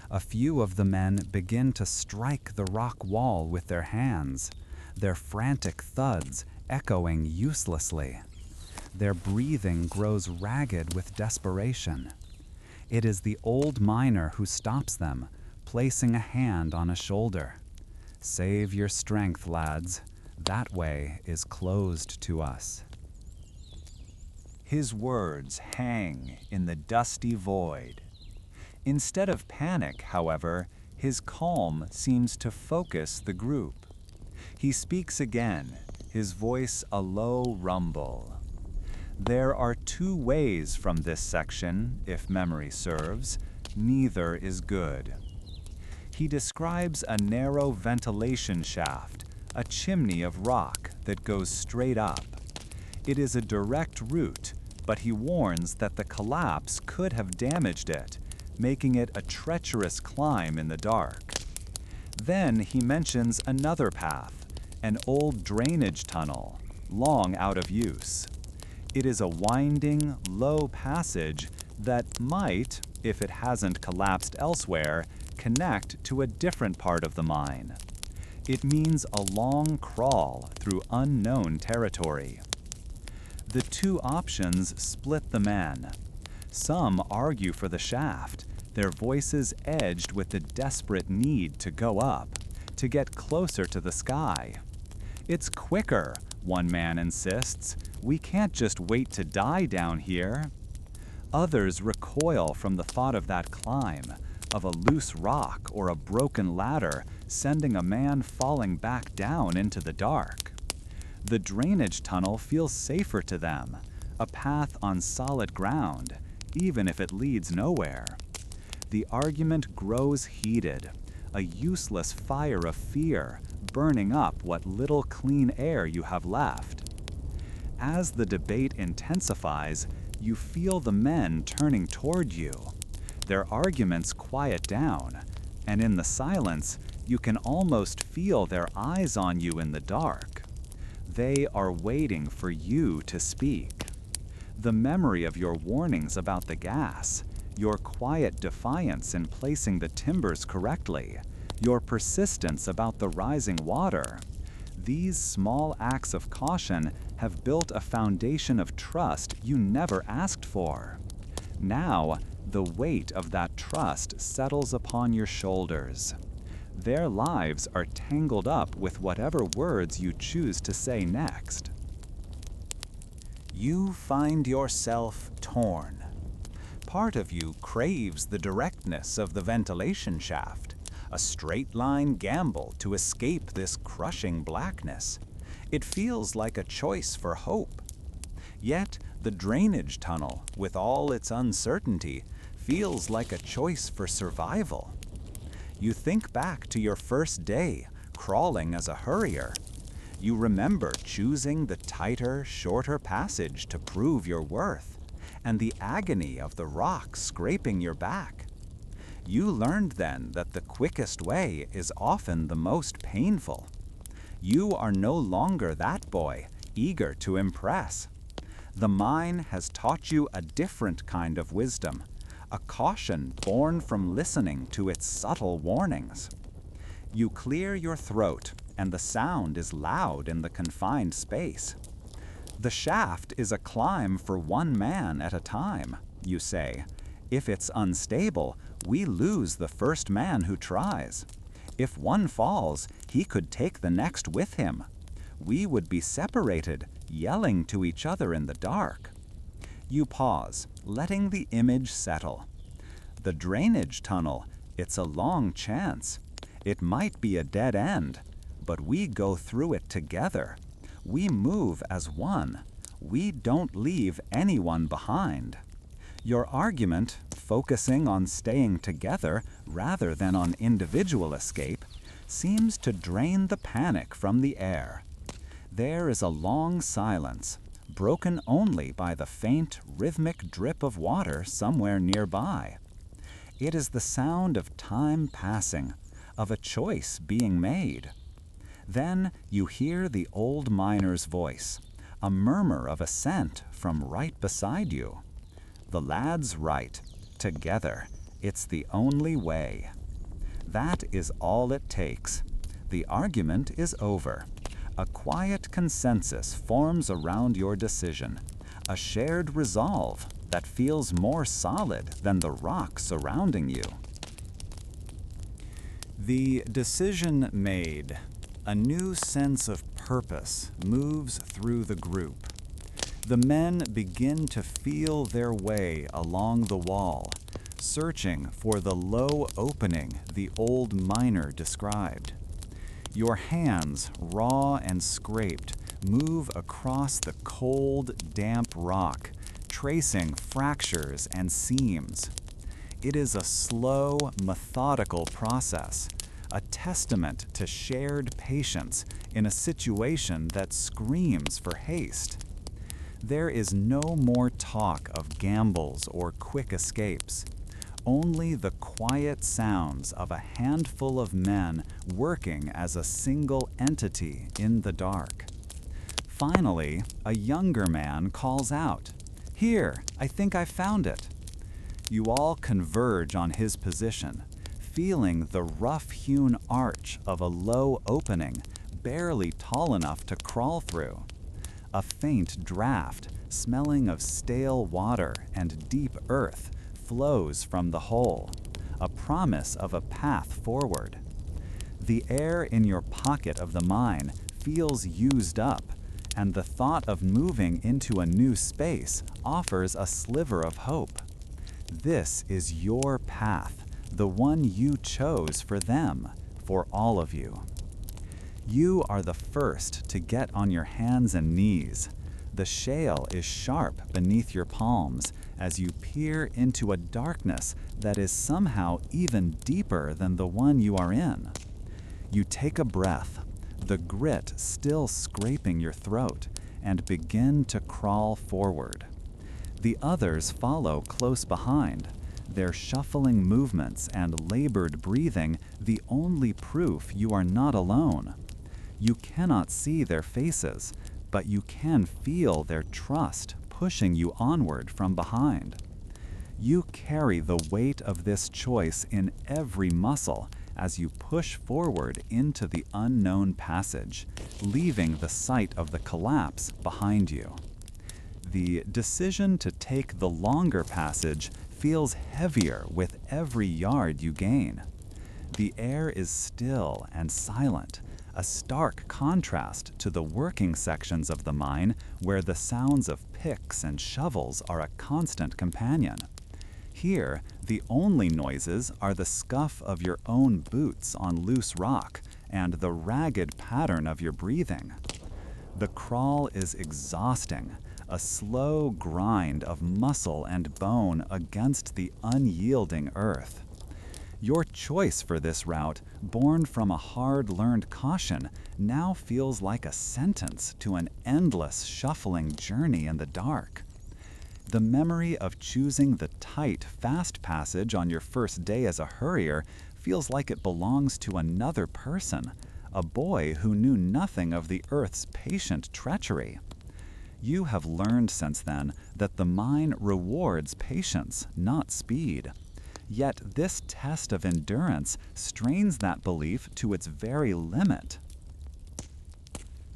A few of the men begin to strike the rock wall with their hands, their frantic thuds echoing uselessly. Their breathing grows ragged with desperation. It is the old miner who stops them, placing a hand on a shoulder. "Save your strength, lads. That way is closed to us." His words hang in the dusty void. Instead of panic, however, his calm seems to focus the group. He speaks again, his voice a low rumble. There are two ways from this section, if memory serves. Neither is good. He describes a narrow ventilation shaft, a chimney of rock that goes straight up. It is a direct route, but he warns that the collapse could have damaged it, making it a treacherous climb in the dark. Then he mentions another path, an old drainage tunnel, long out of use. It is a winding, low passage that might, if it hasn't collapsed elsewhere, connect to a different part of the mine. It means a long crawl through unknown territory. The two options split the men. Some argue for the shaft, their voices edged with the desperate need to go up, to get closer to the sky. "It's quicker," one man insists. "We can't just wait to die down here." Others recoil from the thought of that climb, of a loose rock or a broken ladder sending a man falling back down into the dark. The drainage tunnel feels safer to them, a path on solid ground, even if it leads nowhere. The argument grows heated, a useless fire of fear burning up what little clean air you have left. As the debate intensifies, you feel the men turning toward you. Their arguments quiet down, and in the silence, you can almost feel their eyes on you in the dark. They are waiting for you to speak. The memory of your warnings about the gas, your quiet defiance in placing the timbers correctly, your persistence about the rising water. These small acts of caution have built a foundation of trust you never asked for. Now, the weight of that trust settles upon your shoulders. Their lives are tangled up with whatever words you choose to say next. You find yourself torn. Part of you craves the directness of the ventilation shaft, a straight-line gamble to escape this crushing blackness. It feels like a choice for hope. Yet, the drainage tunnel, with all its uncertainty, feels like a choice for survival. You think back to your first day, crawling as a hurrier. You remember choosing the tighter, shorter passage to prove your worth, and the agony of the rock scraping your back. You learned then that the quickest way is often the most painful. You are no longer that boy, eager to impress. The mine has taught you a different kind of wisdom, a caution born from listening to its subtle warnings. You clear your throat, and the sound is loud in the confined space. The shaft is a climb for one man at a time, you say. If it's unstable, we lose the first man who tries. If one falls, he could take the next with him. We would be separated, yelling to each other in the dark. You pause, letting the image settle. The drainage tunnel, it's a long chance. It might be a dead end, but we go through it together. We move as one. We don't leave anyone behind. Your argument, focusing on staying together rather than on individual escape, seems to drain the panic from the air. There is a long silence, broken only by the faint, rhythmic drip of water somewhere nearby. It is the sound of time passing, of a choice being made. Then you hear the old miner's voice, a murmur of assent from right beside you. The lad's right. Together, it's the only way. That is all it takes. The argument is over. A quiet consensus forms around your decision, a shared resolve that feels more solid than the rock surrounding you. The decision made, a new sense of purpose moves through the group. The men begin to feel their way along the wall, searching for the low opening the old miner described. Your hands, raw and scraped, move across the cold, damp rock, tracing fractures and seams. It is a slow, methodical process, a testament to shared patience in a situation that screams for haste. There is no more talk of gambles or quick escapes, only the quiet sounds of a handful of men working as a single entity in the dark. Finally, a younger man calls out, "Here, I think I found it." You all converge on his position, feeling the rough-hewn arch of a low opening, barely tall enough to crawl through. A faint draft, smelling of stale water and deep earth, flows from the hole, a promise of a path forward. The air in your pocket of the mine feels used up, and the thought of moving into a new space offers a sliver of hope. This is your path, the one you chose for them, for all of you. You are the first to get on your hands and knees. The shale is sharp beneath your palms as you peer into a darkness that is somehow even deeper than the one you are in. You take a breath, the grit still scraping your throat, and begin to crawl forward. The others follow close behind, their shuffling movements and labored breathing the only proof you are not alone. You cannot see their faces, but you can feel their trust pushing you onward from behind. You carry the weight of this choice in every muscle as you push forward into the unknown passage, leaving the site of the collapse behind you. The decision to take the longer passage feels heavier with every yard you gain. The air is still and silent, a stark contrast to the working sections of the mine where the sounds of picks and shovels are a constant companion. Here, the only noises are the scuff of your own boots on loose rock and the ragged pattern of your breathing. The crawl is exhausting, a slow grind of muscle and bone against the unyielding earth. Your choice for this route, born from a hard-learned caution, now feels like a sentence to an endless shuffling journey in the dark. The memory of choosing the tight, fast passage on your first day as a hurrier feels like it belongs to another person, a boy who knew nothing of the Earth's patient treachery. You have learned since then that the mine rewards patience, not speed. Yet this test of endurance strains that belief to its very limit.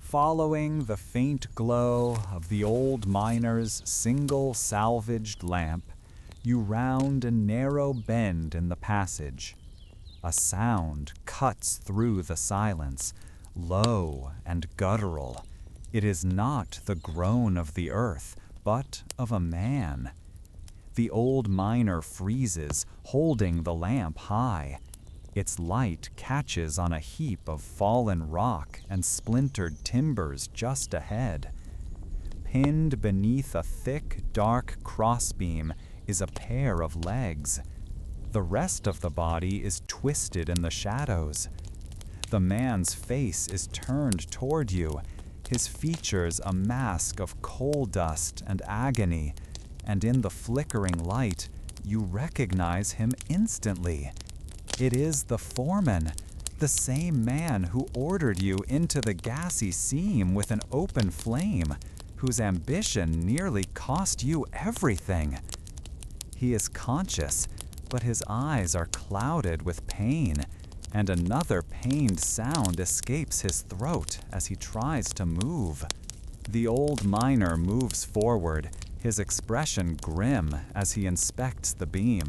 Following the faint glow of the old miner's single salvaged lamp, you round a narrow bend in the passage. A sound cuts through the silence, low and guttural. It is not the groan of the earth, but of a man. The old miner freezes, holding the lamp high. Its light catches on a heap of fallen rock and splintered timbers just ahead. Pinned beneath a thick, dark crossbeam is a pair of legs. The rest of the body is twisted in the shadows. The man's face is turned toward you, his features a mask of coal dust and agony, and in the flickering light, you recognize him instantly. It is the foreman, the same man who ordered you into the gassy seam with an open flame, whose ambition nearly cost you everything. He is conscious, but his eyes are clouded with pain, and another pained sound escapes his throat as he tries to move. The old miner moves forward, his expression grim as he inspects the beam.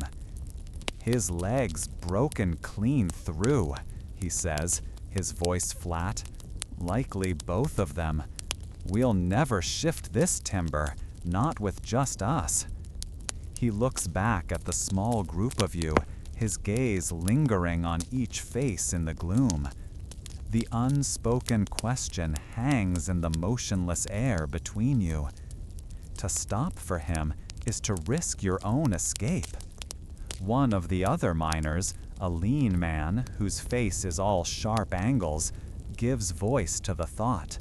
"His legs broken clean through," he says, his voice flat. "Likely both of them. We'll never shift this timber, not with just us." He looks back at the small group of you, his gaze lingering on each face in the gloom. The unspoken question hangs in the motionless air between you. To stop for him is to risk your own escape. One of the other miners, a lean man whose face is all sharp angles, gives voice to the thought.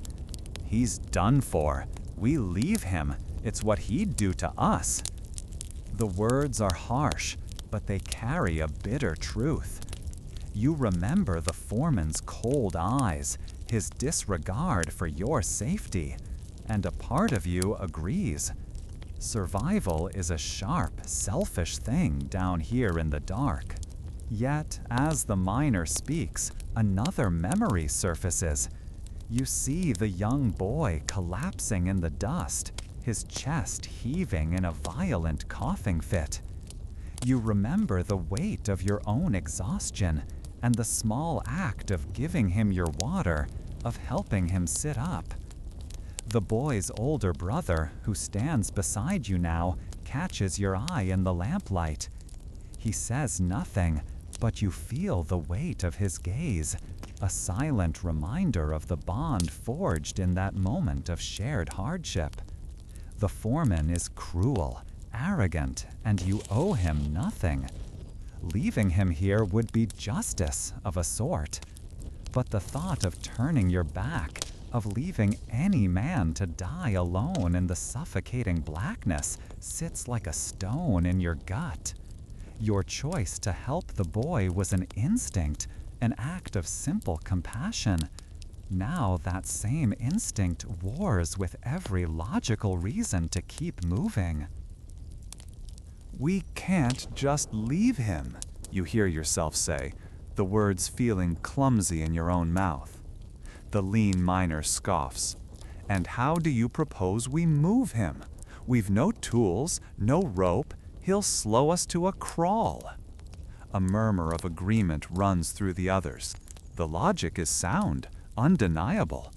"He's done for. We leave him. It's what he'd do to us." The words are harsh, but they carry a bitter truth. You remember the foreman's cold eyes, his disregard for your safety, and a part of you agrees. Survival is a sharp, selfish thing down here in the dark. Yet, as the miner speaks, another memory surfaces. You see the young boy collapsing in the dust, his chest heaving in a violent coughing fit. You remember the weight of your own exhaustion and the small act of giving him your water, of helping him sit up. The boy's older brother, who stands beside you now, catches your eye in the lamplight. He says nothing, but you feel the weight of his gaze, a silent reminder of the bond forged in that moment of shared hardship. The foreman is cruel, arrogant, and you owe him nothing. Leaving him here would be justice of a sort. But the thought of turning your back, of leaving any man to die alone in the suffocating blackness, sits like a stone in your gut. Your choice to help the boy was an instinct, an act of simple compassion. Now that same instinct wars with every logical reason to keep moving. "We can't just leave him," you hear yourself say, the words feeling clumsy in your own mouth. The lean miner scoffs. "And how do you propose we move him? We've no tools, no rope. He'll slow us to a crawl." A murmur of agreement runs through the others. The logic is sound, undeniable.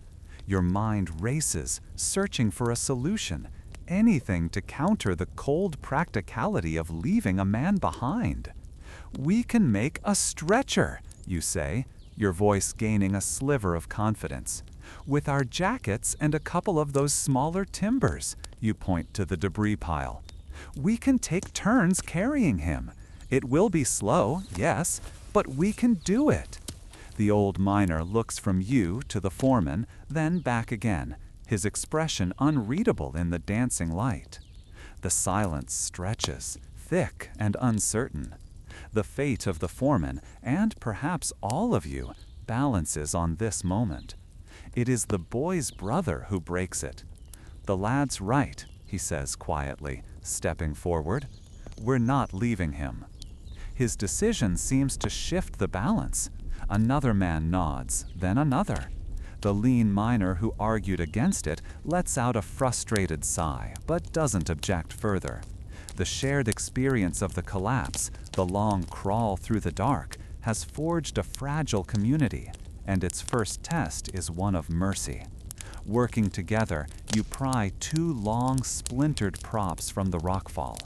Your mind races, searching for a solution, anything to counter the cold practicality of leaving a man behind. "We can make a stretcher," you say, your voice gaining a sliver of confidence. "With our jackets and a couple of those smaller timbers," you point to the debris pile. "We can take turns carrying him. It will be slow, yes, but we can do it." The old miner looks from you to the foreman, then back again, his expression unreadable in the dancing light. The silence stretches, thick and uncertain. The fate of the foreman, and perhaps all of you, balances on this moment. It is the boy's brother who breaks it. "The lad's right," he says quietly, stepping forward. "We're not leaving him." His decision seems to shift the balance. Another man nods, then another. The lean miner who argued against it lets out a frustrated sigh, but doesn't object further. The shared experience of the collapse, the long crawl through the dark, has forged a fragile community, and its first test is one of mercy. Working together, you pry two long, splintered props from the rockfall.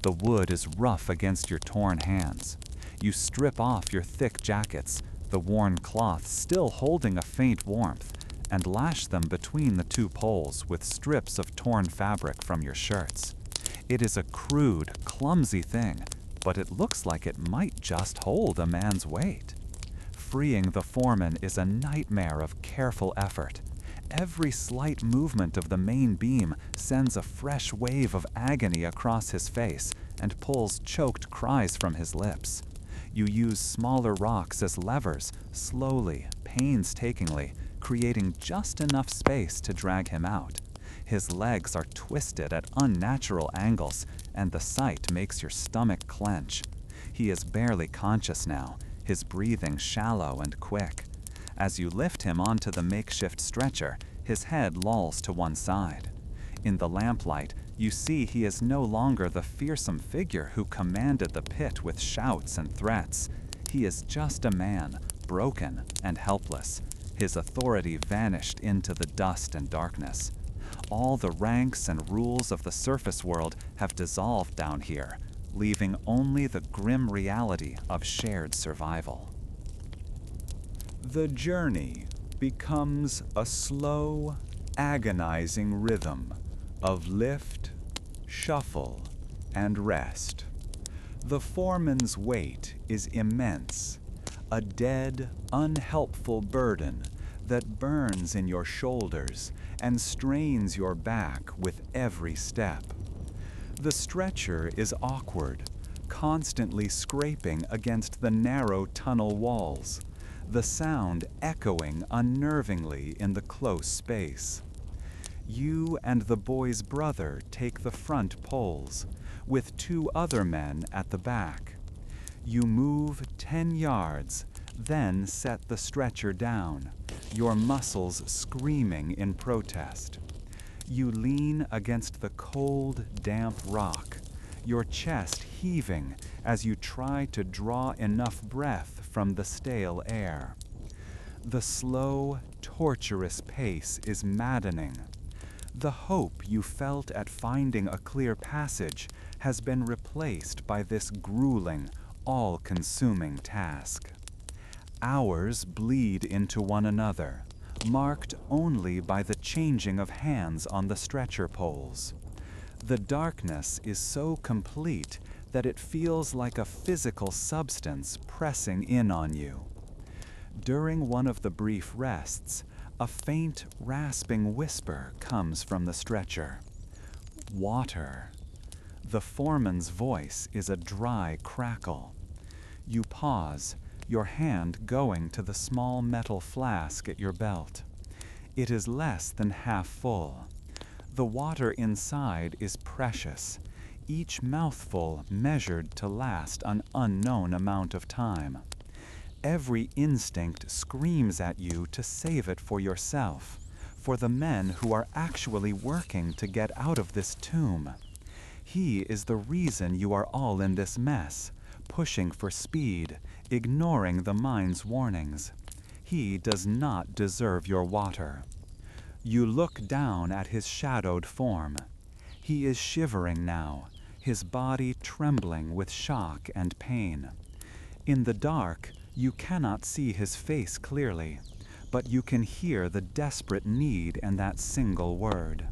The wood is rough against your torn hands. You strip off your thick jackets, the worn cloth still holding a faint warmth, and lash them between the two poles with strips of torn fabric from your shirts. It is a crude, clumsy thing, but it looks like it might just hold a man's weight. Freeing the foreman is a nightmare of careful effort. Every slight movement of the main beam sends a fresh wave of agony across his face and pulls choked cries from his lips. You use smaller rocks as levers, slowly, painstakingly, creating just enough space to drag him out. His legs are twisted at unnatural angles, and the sight makes your stomach clench. He is barely conscious now, his breathing shallow and quick. As you lift him onto the makeshift stretcher, his head lolls to one side. In the lamplight, you see he is no longer the fearsome figure who commanded the pit with shouts and threats. He is just a man, broken and helpless, his authority vanished into the dust and darkness. All the ranks and rules of the surface world have dissolved down here, leaving only the grim reality of shared survival. The journey becomes a slow, agonizing rhythm of lift, shuffle, and rest. The foreman's weight is immense, a dead, unhelpful burden that burns in your shoulders and strains your back with every step. The stretcher is awkward, constantly scraping against the narrow tunnel walls, the sound echoing unnervingly in the close space. You and the boy's brother take the front poles, with two other men at the back. You move 10 yards, then set the stretcher down, your muscles screaming in protest. You lean against the cold, damp rock, your chest heaving as you try to draw enough breath from the stale air. The slow, torturous pace is maddening. The hope you felt at finding a clear passage has been replaced by this grueling, all-consuming task. Hours bleed into one another, marked only by the changing of hands on the stretcher poles. The darkness is so complete that it feels like a physical substance pressing in on you. During one of the brief rests, a faint, rasping whisper comes from the stretcher. Water. The foreman's voice is a dry crackle. You pause, your hand going to the small metal flask at your belt. It is less than half full. The water inside is precious, each mouthful measured to last an unknown amount of time. Every instinct screams at you to save it for yourself, for the men who are actually working to get out of this tomb. He is the reason you are all in this mess, pushing for speed, ignoring the mind's warnings. He does not deserve your water. You look down at his shadowed form. He is shivering now, his body trembling with shock and pain. In the dark, you cannot see his face clearly, but you can hear the desperate need in that single word.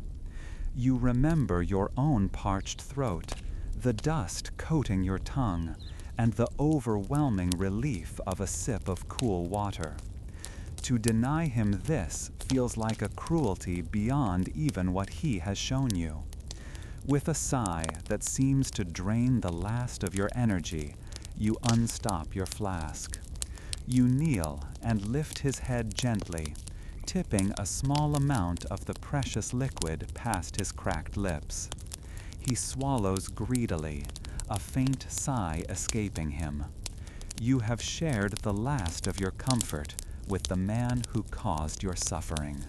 You remember your own parched throat, the dust coating your tongue, and the overwhelming relief of a sip of cool water. To deny him this feels like a cruelty beyond even what he has shown you. With a sigh that seems to drain the last of your energy, you unstop your flask. You kneel and lift his head gently, tipping a small amount of the precious liquid past his cracked lips. He swallows greedily, a faint sigh escaping him. You have shared the last of your comfort with the man who caused your suffering.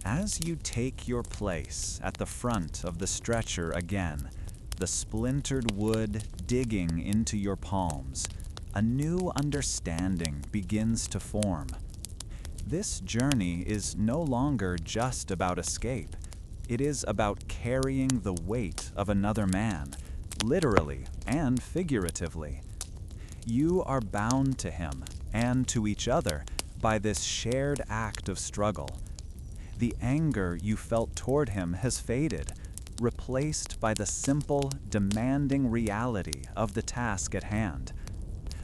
As you take your place at the front of the stretcher again, the splintered wood digging into your palms, a new understanding begins to form. This journey is no longer just about escape. It is about carrying the weight of another man, literally and figuratively, You are bound to him and to each other by this shared act of struggle. The anger you felt toward him has faded, replaced by the simple, demanding reality of the task at hand.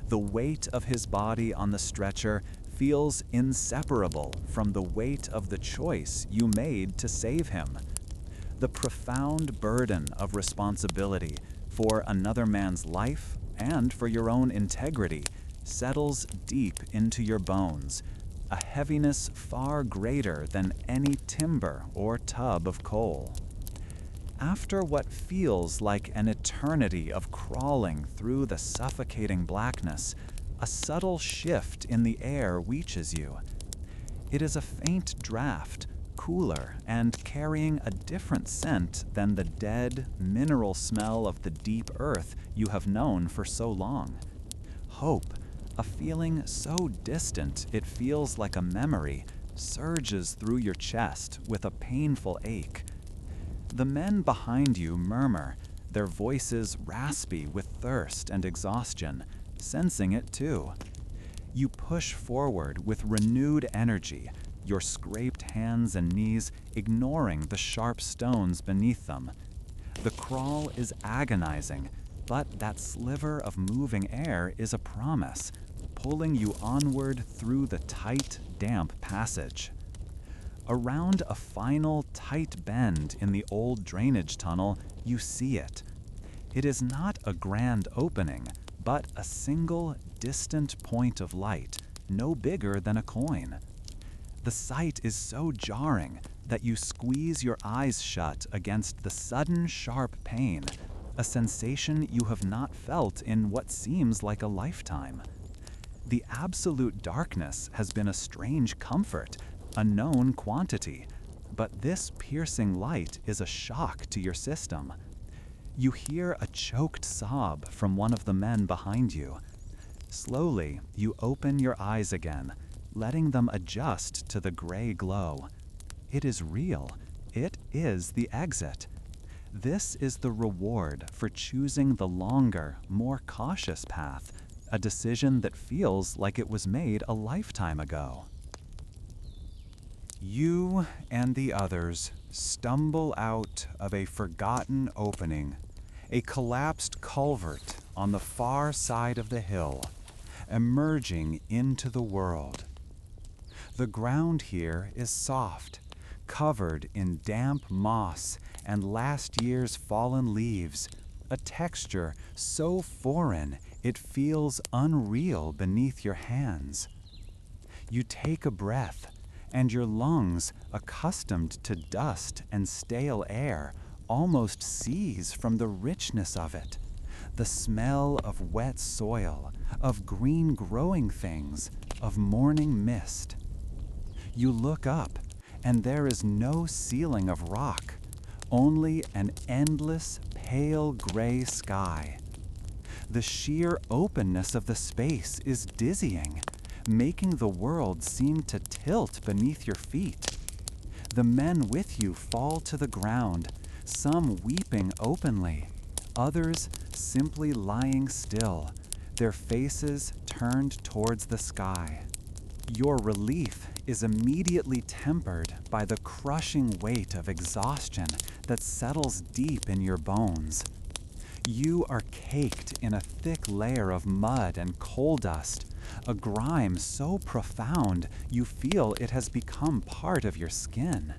The weight of his body on the stretcher feels inseparable from the weight of the choice you made to save him. The profound burden of responsibility for another man's life and for your own integrity settles deep into your bones, a heaviness far greater than any timber or tub of coal. After what feels like an eternity of crawling through the suffocating blackness, a subtle shift in the air reaches you. It is a faint draft, cooler and carrying a different scent than the dead, mineral smell of the deep earth you have known for so long. Hope, a feeling so distant it feels like a memory, surges through your chest with a painful ache. The men behind you murmur, their voices raspy with thirst and exhaustion, sensing it too. You push forward with renewed energy, your scraped hands and knees ignoring the sharp stones beneath them. The crawl is agonizing, but that sliver of moving air is a promise, pulling you onward through the tight, damp passage. Around a final tight bend in the old drainage tunnel, you see it. It is not a grand opening, but a single, distant point of light, no bigger than a coin. The sight is so jarring that you squeeze your eyes shut against the sudden sharp pain, a sensation you have not felt in what seems like a lifetime. The absolute darkness has been a strange comfort, a known quantity, but this piercing light is a shock to your system. You hear a choked sob from one of the men behind you. Slowly, you open your eyes again, letting them adjust to the gray glow. It is real. It is the exit. This is the reward for choosing the longer, more cautious path, a decision that feels like it was made a lifetime ago. You and the others stumble out of a forgotten opening, a collapsed culvert on the far side of the hill, emerging into the world. The ground here is soft, covered in damp moss and last year's fallen leaves, a texture so foreign it feels unreal beneath your hands. You take a breath, and your lungs, accustomed to dust and stale air, almost seize from the richness of it. The smell of wet soil, of green growing things, of morning mist. You look up, and there is no ceiling of rock, only an endless, pale gray sky. The sheer openness of the space is dizzying, making the world seem to tilt beneath your feet. The men with you fall to the ground, some weeping openly, others simply lying still, their faces turned towards the sky. Your relief is immediately tempered by the crushing weight of exhaustion that settles deep in your bones. You are caked in a thick layer of mud and coal dust, a grime so profound you feel it has become part of your skin.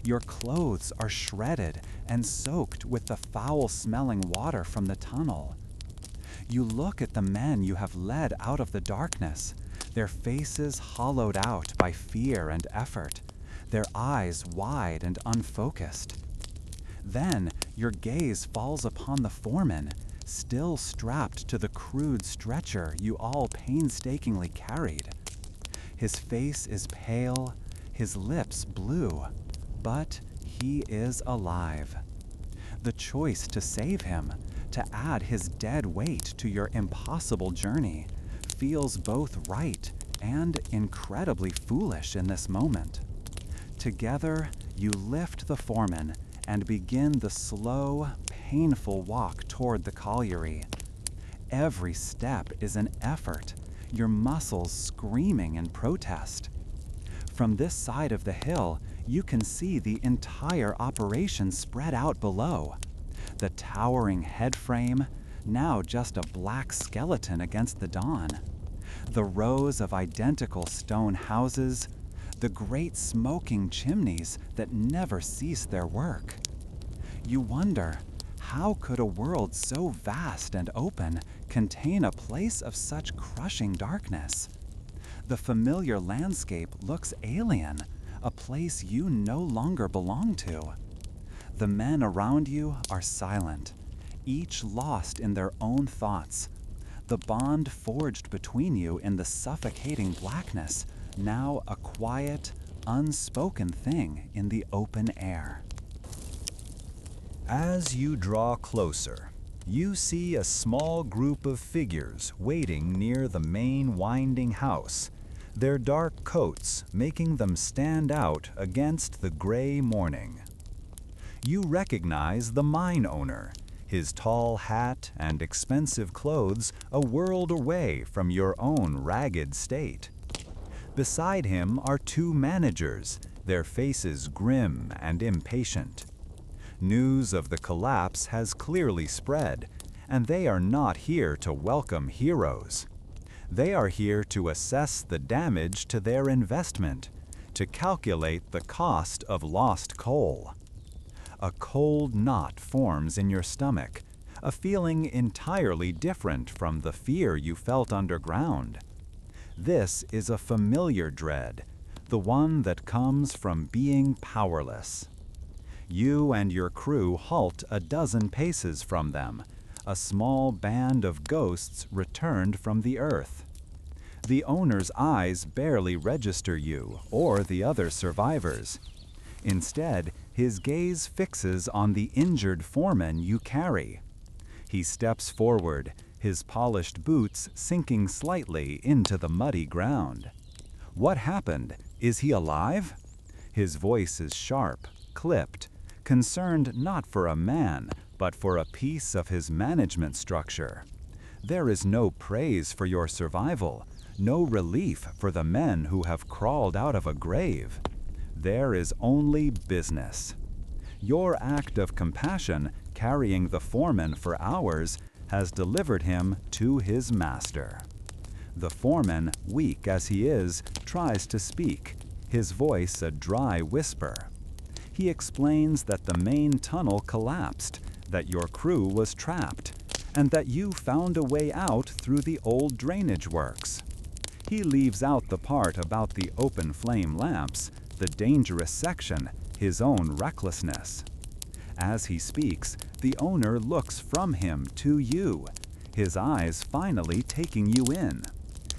Your clothes are shredded and soaked with the foul-smelling water from the tunnel. You look at the men you have led out of the darkness, their faces hollowed out by fear and effort, their eyes wide and unfocused. Then your gaze falls upon the foreman, still strapped to the crude stretcher you all painstakingly carried. His face is pale, his lips blue, but he is alive. The choice to save him, to add his dead weight to your impossible journey, feels both right and incredibly foolish in this moment. Together, you lift the foreman and begin the slow, painful walk toward the colliery. Every step is an effort, your muscles screaming in protest. From this side of the hill, you can see the entire operation spread out below. The towering headframe, now just a black skeleton against the dawn. The rows of identical stone houses, the great smoking chimneys that never cease their work. You wonder, how could a world so vast and open contain a place of such crushing darkness? The familiar landscape looks alien, a place you no longer belong to. The men around you are silent, each lost in their own thoughts. The bond forged between you in the suffocating blackness, now a quiet, unspoken thing in the open air. As you draw closer, you see a small group of figures waiting near the main winding house, their dark coats making them stand out against the gray morning. You recognize the mine owner, his tall hat and expensive clothes a world away from your own ragged state. Beside him are two managers, their faces grim and impatient. News of the collapse has clearly spread, and they are not here to welcome heroes. They are here to assess the damage to their investment, to calculate the cost of lost coal. A cold knot forms in your stomach, a feeling entirely different from the fear you felt underground. This is a familiar dread, the one that comes from being powerless. You and your crew halt a dozen paces from them, a small band of ghosts returned from the earth. The owner's eyes barely register you or the other survivors. Instead, his gaze fixes on the injured foreman you carry. He steps forward, his polished boots sinking slightly into the muddy ground. What happened? Is he alive? His voice is sharp, clipped, concerned not for a man, but for a piece of his management structure. There is no praise for your survival, no relief for the men who have crawled out of a grave. There is only business. Your act of compassion, carrying the foreman for hours, has delivered him to his master. The foreman, weak as he is, tries to speak, his voice a dry whisper. He explains that the main tunnel collapsed, that your crew was trapped, and that you found a way out through the old drainage works. He leaves out the part about the open flame lamps, the dangerous section, his own recklessness. As he speaks, the owner looks from him to you, his eyes finally taking you in.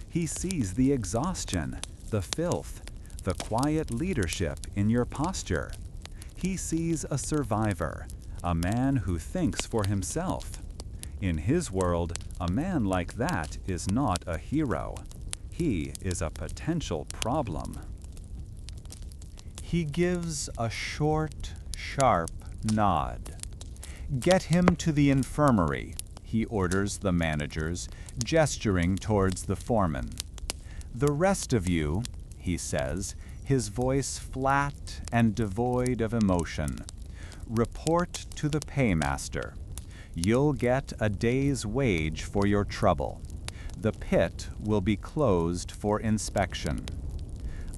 He sees the exhaustion, the filth, the quiet leadership in your posture. He sees a survivor, a man who thinks for himself. In his world, a man like that is not a hero. He is a potential problem. He gives a short, sharp nod. "Get him to the infirmary," he orders the managers, gesturing towards the foreman. "The rest of you," he says, his voice flat and devoid of emotion, "report to the paymaster. You'll get a day's wage for your trouble. The pit will be closed for inspection."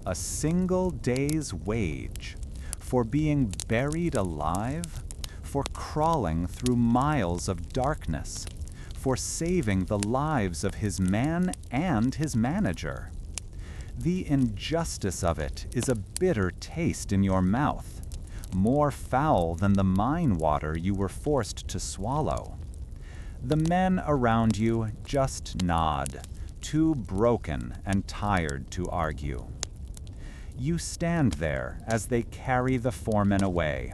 A single day's wage for being buried alive, for crawling through miles of darkness, for saving the lives of his man and his manager. The injustice of it is a bitter taste in your mouth, more foul than the mine water you were forced to swallow. The men around you just nod, too broken and tired to argue. You stand there as they carry the foreman away.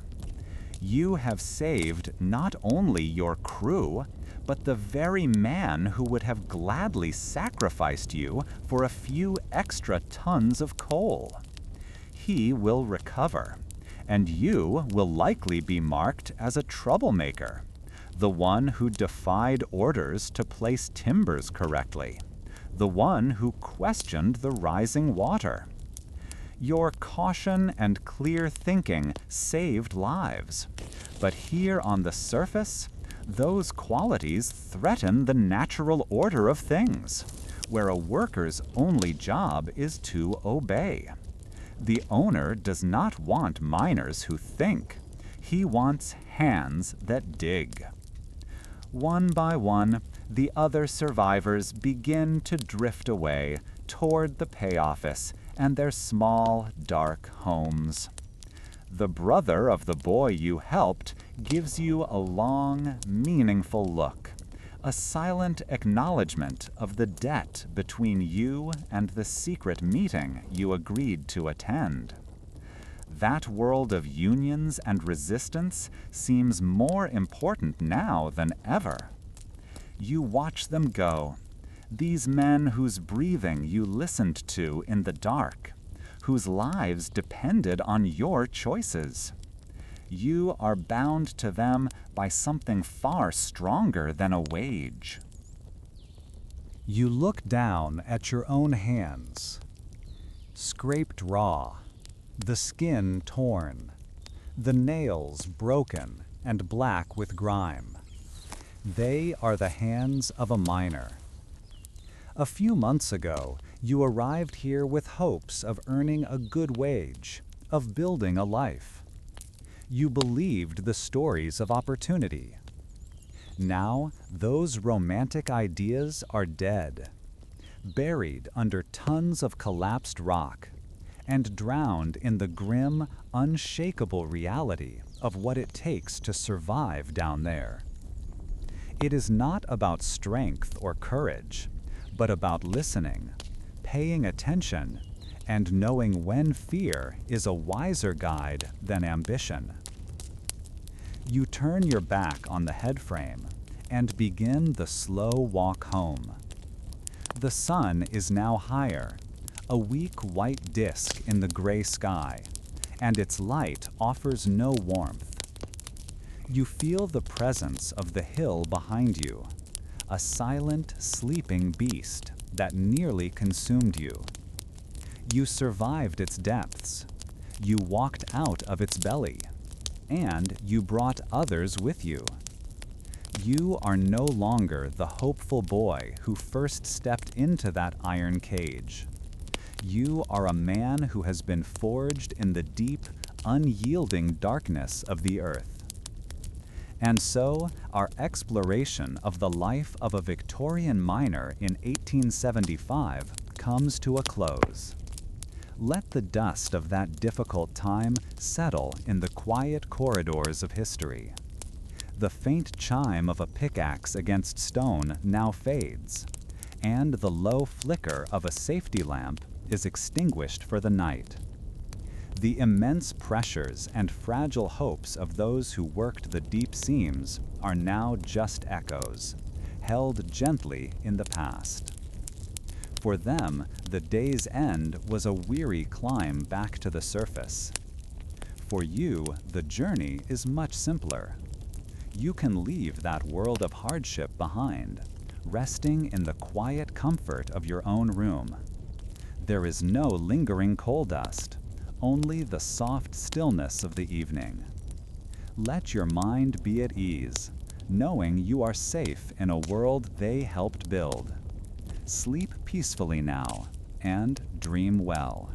You have saved not only your crew, but the very man who would have gladly sacrificed you for a few extra tons of coal. He will recover, and you will likely be marked as a troublemaker. the one who defied orders to place timbers correctly, the one who questioned the rising water. Your caution and clear thinking saved lives, but here on the surface, those qualities threaten the natural order of things, where a worker's only job is to obey. The owner does not want miners who think. He wants hands that dig. One by one, the other survivors begin to drift away toward the pay office and their small, dark homes. The brother of the boy you helped gives you a long, meaningful look, a silent acknowledgement of the debt between you and the secret meeting you agreed to attend. That world of unions and resistance seems more important now than ever. You watch them go, these men whose breathing you listened to in the dark, whose lives depended on your choices. You are bound to them by something far stronger than a wage. You look down at your own hands, scraped raw, the skin torn, the nails broken and black with grime. They are the hands of a miner. A few months ago, you arrived here with hopes of earning a good wage, of building a life. You believed the stories of opportunity. Now, those romantic ideas are dead, buried under tons of collapsed rock, and drowned in the grim, unshakable reality of what it takes to survive down there. It is not about strength or courage, but about listening, paying attention, and knowing when fear is a wiser guide than ambition. You turn your back on the headframe and begin the slow walk home. The sun is now higher, a weak white disk in the gray sky, and its light offers no warmth. You feel the presence of the hill behind you, a silent, sleeping beast that nearly consumed you. You survived its depths. You walked out of its belly, and you brought others with you. You are no longer the hopeful boy who first stepped into that iron cage. You are a man who has been forged in the deep, unyielding darkness of the earth. And so, our exploration of the life of a Victorian miner in 1875 comes to a close. Let the dust of that difficult time settle in the quiet corridors of history. The faint chime of a pickaxe against stone now fades, and the low flicker of a safety lamp is extinguished for the night. The immense pressures and fragile hopes of those who worked the deep seams are now just echoes, held gently in the past. For them, the day's end was a weary climb back to the surface. For you, the journey is much simpler. You can leave that world of hardship behind, resting in the quiet comfort of your own room. There is no lingering coal dust, only the soft stillness of the evening. Let your mind be at ease, knowing you are safe in a world they helped build. Sleep peacefully now, and dream well.